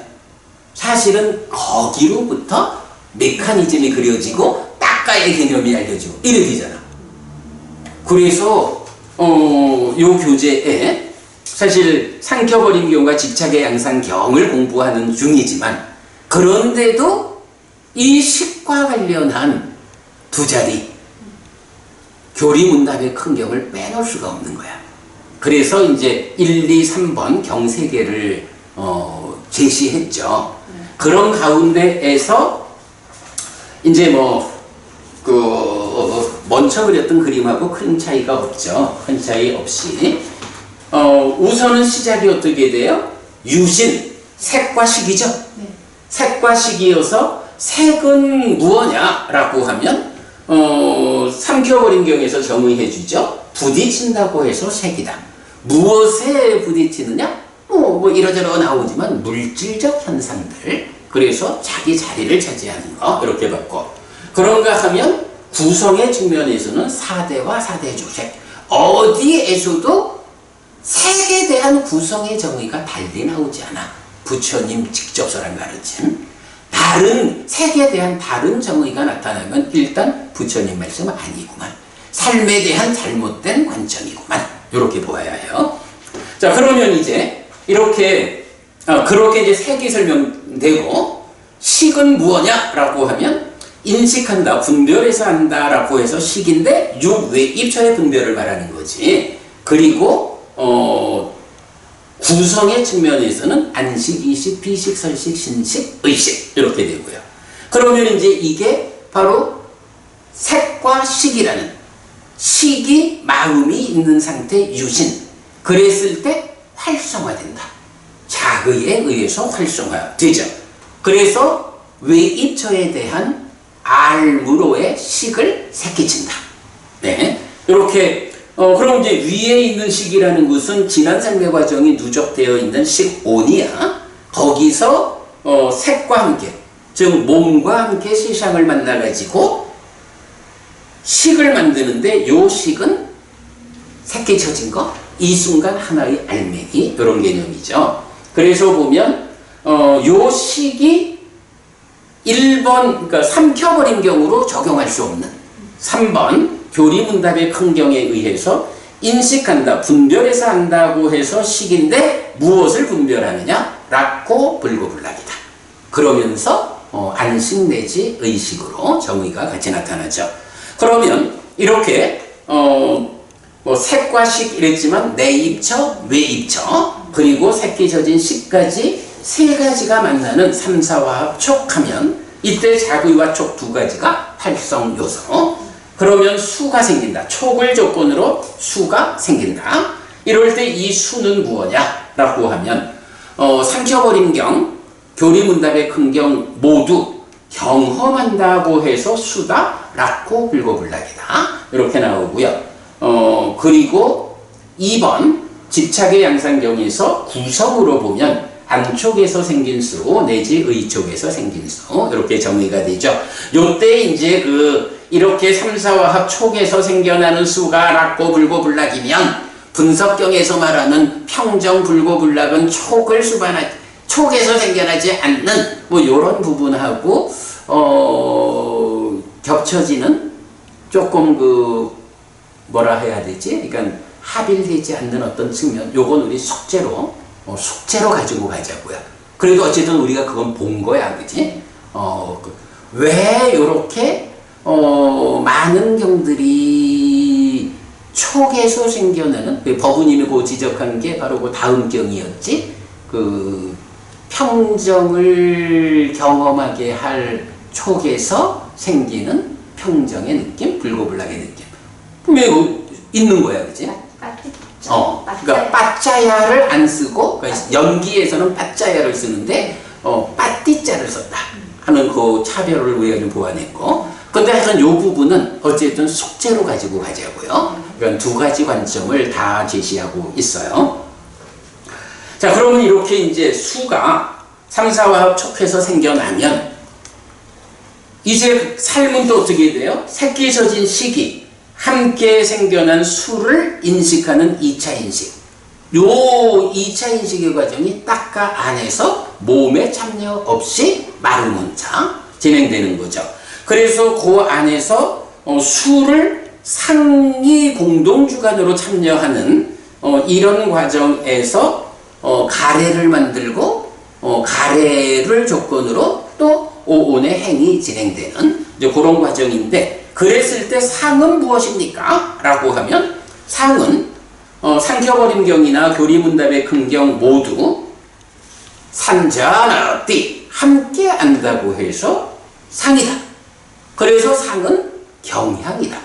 사실은 거기로부터 메커니즘이 그려지고 딱가의 개념이 알려지고 이래 되잖아. 그래서 요 교재에 사실 상켜버린 경과 집착의 양상경을 공부하는 중이지만 그런데도 이 식과 관련한 두 자리 교리문답의 큰 경을 빼놓을 수가 없는 거야. 그래서 이제 1, 2, 3번 경 3개를 제시했죠. 그런 가운데에서 이제 먼저 그렸던 그림하고 큰 차이가 없죠. 큰 차이 없이. 우선은 시작이 어떻게 돼요? 유신, 색과 식이죠. 네. 색과 식이어서 색은 무엇냐라고 하면 삼켜버린 경에서 정의해 주죠. 부딪힌다고 해서 색이다. 무엇에 부딪히느냐? 뭐 이러저러 나오지만 물질적 현상들. 그래서 자기 자리를 차지하는 거 이렇게 봤고, 그런가 하면 구성의 측면에서는 사대와 사대조색, 어디에서도 색에 대한 구성의 정의가 달리 나오지 않아. 부처님 직접설한 가르침. 다른 색에 대한 다른 정의가 나타나면 일단 부처님 말씀은 아니구만. 삶에 대한 잘못된 관점이구만. 이렇게 보아야 해요. 자, 그러면 이제 이렇게 그렇게 이제 색이 설명되고, 식은 무엇냐라고 하면 인식한다, 분별해서 한다라고 해서 식인데 육외입처의 분별을 말하는 거지. 그리고 구성의 측면에서는 안식, 이식, 비식, 설식, 신식, 의식 이렇게 되고요. 그러면 이제 이게 바로 색과 식이라는, 식이 마음이 있는 상태 유신, 그랬을 때 활성화된다. 자의에 의해서 활성화되죠. 그래서 외입처에 대한 알무로의 식을 새끼친다. 네, 이렇게 그럼 이제 위에 있는 식이라는 것은 지난 생매 과정이 누적되어 있는 식온이야. 거기서 색과 함께, 즉 몸과 함께 세상을 만나가지고 식을 만드는데, 요 식은 새끼쳐진 거, 이 순간 하나의 알맹이, 이런 개념이죠. 그래서 보면 요 식이 1번, 그러니까 삼켜버린 경우로 적용할 수 없는 3번 교리문답의 큰 경에 의해서 인식한다, 분별해서 한다고 해서 식인데 무엇을 분별하느냐? 락고 불고불락이다. 그러면서 안식 내지 의식으로 정의가 같이 나타나죠. 그러면 이렇게 색과 식 이랬지만 내입처, 외입처, 그리고 새끼 젖은 식까지 세 가지가 만나는 3, 4화합 촉하면 이때 자의와 촉 두 가지가 활성 요소. 그러면 수가 생긴다. 촉을 조건으로 수가 생긴다. 이럴 때 이 수는 무엇냐라고 하면 삼켜버린 경, 교리문답의 큰 경 모두 경험한다고 해서 수다, 락고, 불고불락이다. 이렇게 나오고요. 그리고 2번 집착의 양상경에서 구성으로 보면 안촉에서 생긴 수 내지 의촉에서 생긴 수, 이렇게 정의가 되죠. 요때 이제 이렇게 3, 4화합 촉에서 생겨나는 수가 락고 불고불락이면 분석경에서 말하는 평정 불고불락은 촉에서 생겨나지 않는 요런 부분하고 겹쳐지는, 조금 뭐라 해야 되지? 그러니까 합일되지 않는 어떤 측면, 요건 우리 숙제로 가지고 가자고요. 그래도 어쨌든 우리가 그건 본 거야, 그지? 왜 요렇게 많은 경들이 촉에서 생겨나는, 법우님이 지적한 게 바로 다음 경이었지. 평정을 경험하게 할 촉에서 생기는 평정의 느낌, 불고불락의 느낌 분명히 있는 거야, 그지? 그러니까 빠짜야를 안 쓰고, 그러니까 연기에서는 빠짜야를 쓰는데 빠띠자를 썼다 하는 그 차별을 우리가 좀 보완했고, 근데 하여튼 요 부분은 어쨌든 숙제로 가지고 가자고요. 그러니까 두 가지 관점을 다 제시하고 있어요. 자, 그러면 이렇게 이제 수가 3, 4화합 촉해서 생겨나면 이제 삶은 또 어떻게 돼요? 새끼 젖은 식이 함께 생겨난 수를 인식하는 2차 인식. 요 2차 인식의 과정이 딱가 안에서 몸에 참여 없이 말음원자 진행되는 거죠. 그래서 그 안에서 수를 상위 공동주관으로 참여하는 이런 과정에서 가래를 만들고 가래를 조건으로 또 오온의 행이 진행되는 이제 그런 과정인데, 그랬을 때 상은 무엇입니까? 라고 하면 상은 상켜버림경이나 교리문답의 근경 모두 산자나띠 함께 안다고 해서 상이다. 그래서 상은 경향이다.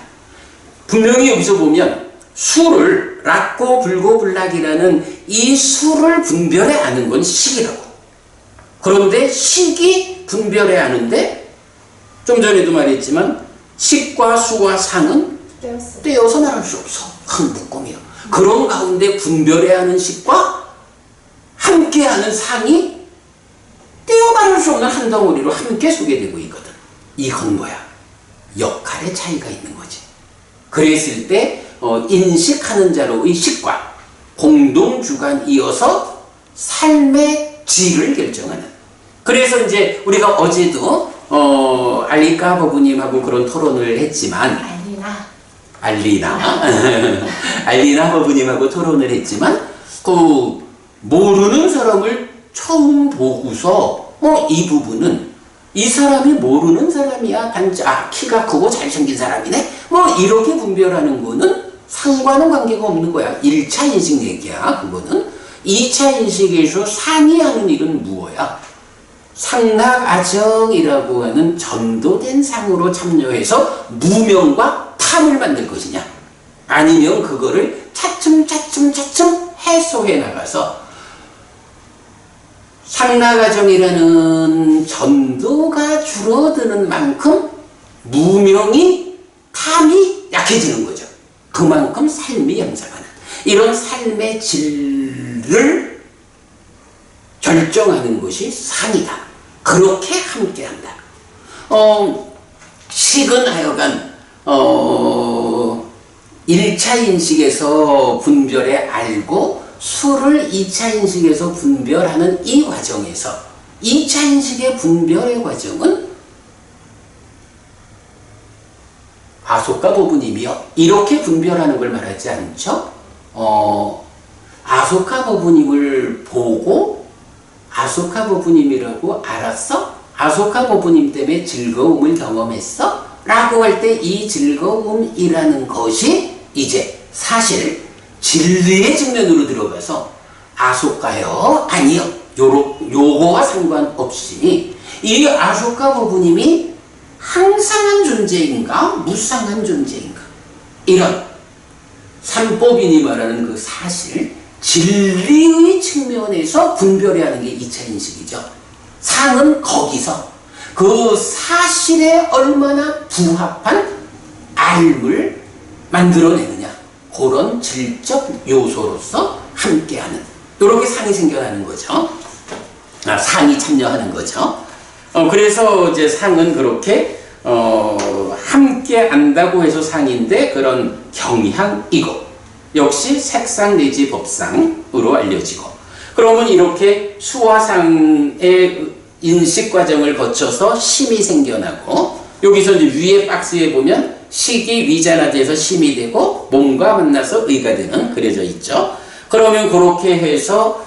분명히 여기서 보면 수를 락고 불고 불락이라는 이 수를 분별해 아는 건 식이라고. 그런데 식이 분별해 아는데 좀 전에도 말했지만 식과 수와 상은 떼어서 말할 수 없어. 한 묶음이야. 그런 가운데 분별해 하는 식과 함께하는 상이 떼어 말할 수 없는 한 덩어리로 함께 소개되고 있거든. 이건 뭐야? 역할의 차이가 있는 거지. 그랬을 때 인식하는 자로의 식과 공동주관이어서 삶의 질을 결정하는. 그래서 이제 우리가 어제도 알리카 법부님하고 그런 토론을 했지만 알리나 법부님하고 토론을 했지만 그 모르는 사람을 처음 보고서 이 부분은 이 사람이 모르는 사람이야, 단지 키가 크고 잘생긴 사람이네, 이렇게 분별하는 거는 상과는 관계가 없는 거야. 1차 인식 얘기야. 그거는 2차 인식에서 상이하는 일은 무엇이야? 상락아정이라고 하는 전도된 상으로 참여해서 무명과 탐을 만들 것이냐, 아니면 그거를 차츰 해소해 나가서 상락아정이라는 전도가 줄어드는 만큼 무명이 탐이 약해지는 거죠. 그만큼 삶이 형성하는 이런 삶의 질을 결정하는 것이 상이다. 그렇게 함께한다. 식은 하여간 1차 인식에서 분별해 알고 수를 2차 인식에서 분별하는 이 과정에서 2차 인식의 분별의 과정은 아소카 법부님이요, 이렇게 분별하는 걸 말하지 않죠. 아소카 법부님을 보고 아소카 법부님이라고 알았어? 아소카 법부님 때문에 즐거움을 경험했어? 라고 할 때 이 즐거움이라는 것이 이제 사실 진리의 측면으로 들어가서 아소카요? 아니요. 요거와 상관없이 이 아소카 법부님이 항상한 존재인가? 무상한 존재인가? 이런 삼법인이 말하는 그 사실, 진리의 측면에서 분별해야 하는 게 2차 인식이죠. 상은 거기서 그 사실에 얼마나 부합한 삶을 만들어내느냐, 그런 질적 요소로서 함께하는, 이렇게 상이 생겨나는 거죠. 상이 참여하는 거죠. 그래서 이제 상은 그렇게 함께 안다고 해서 상인데 그런 경향이고, 역시 색상 내지 법상으로 알려지고, 그러면 이렇게 수와 상의 인식 과정을 거쳐서 심이 생겨나고, 여기서 이제 위에 박스에 보면 식이 위자나돼서 심이 되고 몸과 만나서 의가 되는 그려져 있죠. 그러면 그렇게 해서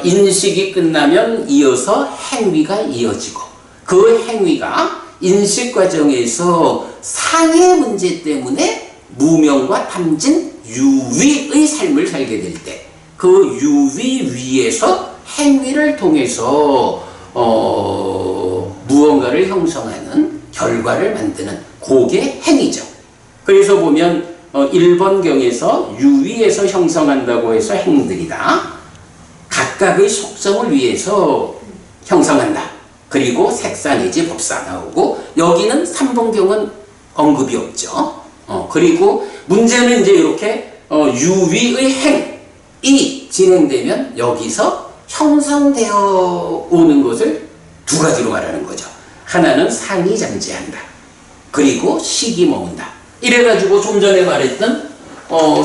인식이 끝나면 이어서 행위가 이어지고, 그 행위가 인식 과정에서 상의 문제 때문에 무명과 탐진 유위의 삶을 살게 될 때 그 유위 위에서 행위를 통해서 무언가를 형성하는 결과를 만드는 그게 행위죠. 그래서 보면 1번경에서 유위에서 형성한다고 해서 행들이다. 각각의 속성을 위해서 형성한다. 그리고 색사 내지 법사 나오고, 여기는 3번경은 언급이 없죠. 그리고 문제는 이제 이렇게 유위의 행이 진행되면 여기서 형성되어 오는 것을 두 가지로 말하는 거죠. 하나는 상이 잠재한다. 그리고 식이 머문다. 이래가지고 좀 전에 말했던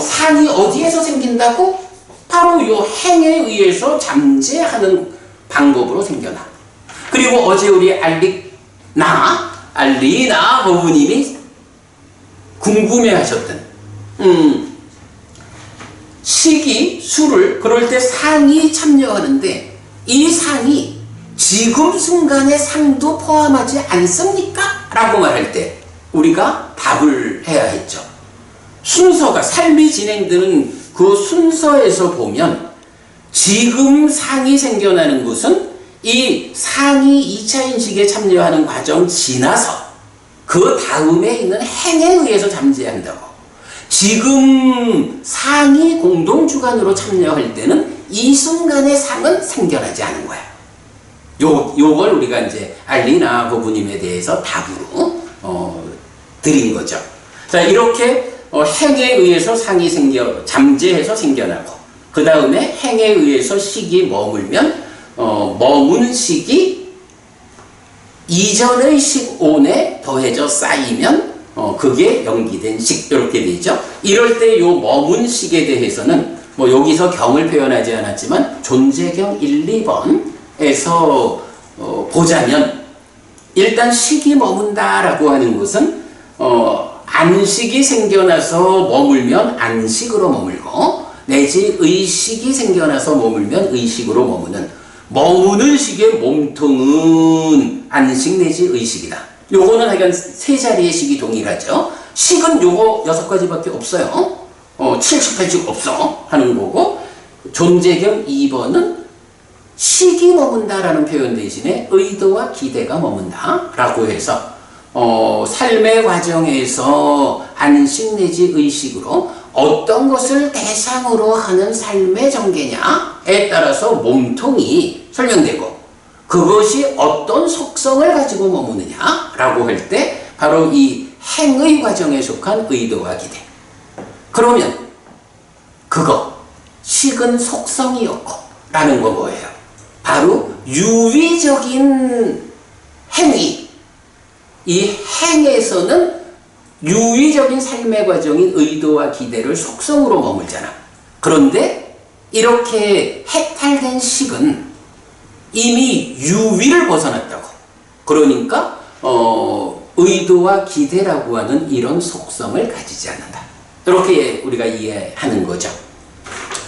상이 어디에서 생긴다고? 바로 요 행에 의해서 잠재하는 방법으로 생겨나. 그리고 어제 우리 알리나 부부님이 궁금해하셨던 식이 수를 그럴 때 상이 참여하는데 이 상이 지금 순간의 상도 포함하지 않습니까? 라고 말할 때 우리가 답을 해야 했죠. 순서가 삶이 진행되는 그 순서에서 보면 지금 상이 생겨나는 것은 이 상이 2차 인식에 참여하는 과정 지나서 그 다음에 있는 행에 의해서 잠재한다고. 지금 상이 공동주관으로 참여할 때는 이 순간의 상은 생겨나지 않은 거야. 요걸 우리가 이제 알리나 부부님에 대해서 답으로 드린 거죠. 자, 이렇게 행에 의해서 상이 잠재해서 생겨나고, 그 다음에 행에 의해서 식이 머물면 머문 식이 이전의 식온에 더해져 쌓이면 그게 염기된 식, 이렇게 되죠. 이럴 때 요 머문 식에 대해서는 뭐 여기서 경을 표현하지 않았지만 존재경 1, 2번에서 보자면 일단 식이 머문다라고 하는 것은 안식이 생겨나서 머물면 안식으로 머물고, 내지 의식이 생겨나서 머물면 의식으로 머무는 식의 몸통은 안식 내지 의식이다. 요거는 하여간 세 자리의 식이 동일하죠. 식은 요거 6가지밖에 없어요. 78식 없어 하는 거고, 존재경 2번은 식이 머문다라는 표현 대신에 의도와 기대가 머문다라고 해서 삶의 과정에서 안식 내지 의식으로 어떤 것을 대상으로 하는 삶의 전개냐에 따라서 몸통이 설명되고, 그것이 어떤 속성을 가지고 머무느냐라고 할 때 바로 이 행의 과정에 속한 의도와 기대. 그러면 그거 식은 속성이었고 라는 거 뭐예요? 바로 유의적인 행위. 이 행에서는 유의적인 삶의 과정인 의도와 기대를 속성으로 머물잖아. 그런데 이렇게 해탈된 식은 이미 유의를 벗어났다고. 그러니까 의도와 기대라고 하는 이런 속성을 가지지 않는다. 이렇게 우리가 이해하는 거죠.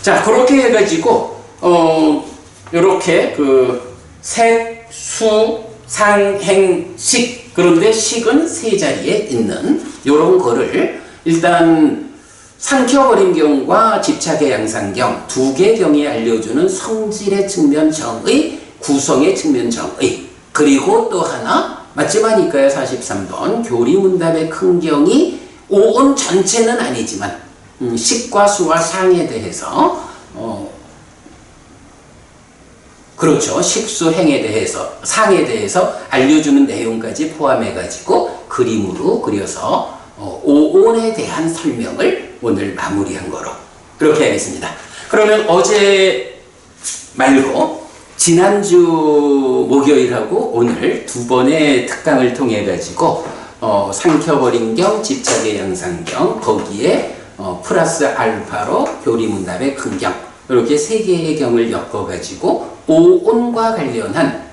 자, 그렇게 해가지고 이렇게 그 색, 수, 상, 행, 식, 그런데 식은 세 자리에 있는 이런 거를 일단 상켜버림경과 집착의 양상경 두 개 경이 알려주는 성질의 측면 정의, 구성의 측면 정의, 그리고 또 하나 맞지마니까요 43번 교리문답의 큰 경이 오온 전체는 아니지만 식과 수와 상에 대해서 그렇죠. 식수 행에 대해서 상에 대해서 알려주는 내용까지 포함해가지고 그림으로 그려서 오온에 대한 설명을 오늘 마무리한 거로 그렇게 하겠습니다. 그러면 어제 말고 지난주 목요일하고 오늘 두 번의 특강을 통해 가지고 상켜버림경, 집착의 양상경, 거기에 플러스 알파로 교리문답의 큰 경, 이렇게 세 개의 경을 엮어가지고 오온과 관련한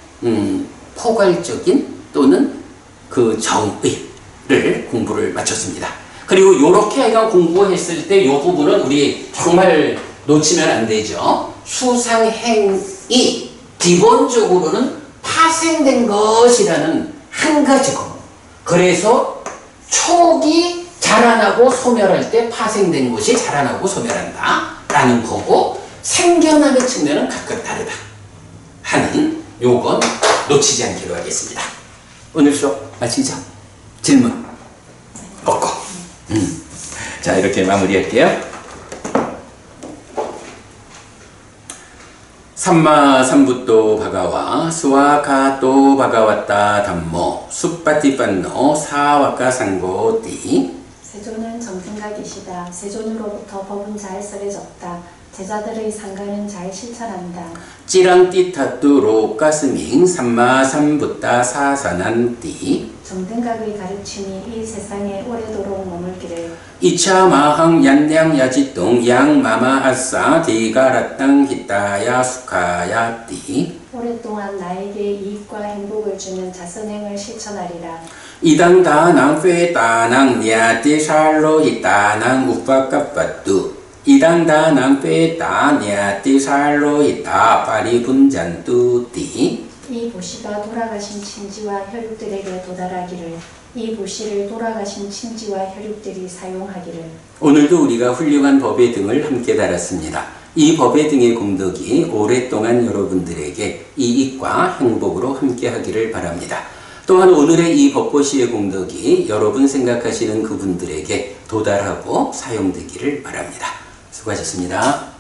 포괄적인 또는 그 정의를 공부를 마쳤습니다. 그리고 이렇게 하여간 공부했을 때 이 부분은 우리 정말 놓치면 안 되죠. 수상행이 기본적으로는 파생된 것이라는 한 가지고, 그래서 촉이 자라나고 소멸할 때 파생된 것이 자라나고 소멸한다 라는 거고, 생겨남의 측면은 각각 다르다 하는 요건 놓치지 않기로 하겠습니다. 오늘 수업 마치죠? 질문 없고 자, 이렇게 마무리할게요. 삼마 삼부또 바가와 스와가또 바가왔다 담모 숫바티판노 사와카 상고띠. 세존은 정승가 계시다. 세존으로부터 법은 잘 설해졌다. 제자들의 상가는 잘 실천한다. 찌랑띠타뚜로 가스밍 삼마 삼부따 사산한띠. 정등각의 가르침이 이 세상에 오래도록 머물기를. 이차 마항 얀량 야지동 양마마 아싸 디가라땅 히타야 수카야 띠 오랫동안 나에게 이익과 행복을 주는 자선행을 실천하리라. 이당 다낭 페다낭 냐띠 살로 히타낭 우파까빠뚜 이당 다낭 페다 냐띠 살로 히타 파리 분잔뚜 띠 이 보시가 돌아가신 친지와 혈육들에게 도달하기를. 이 보시를 돌아가신 친지와 혈육들이 사용하기를. 오늘도 우리가 훌륭한 법의 등을 함께 달았습니다. 이 법의 등의 공덕이 오랫동안 여러분들에게 이익과 행복으로 함께 하기를 바랍니다. 또한 오늘의 이 법보시의 공덕이 여러분 생각하시는 그분들에게 도달하고 사용되기를 바랍니다. 수고하셨습니다.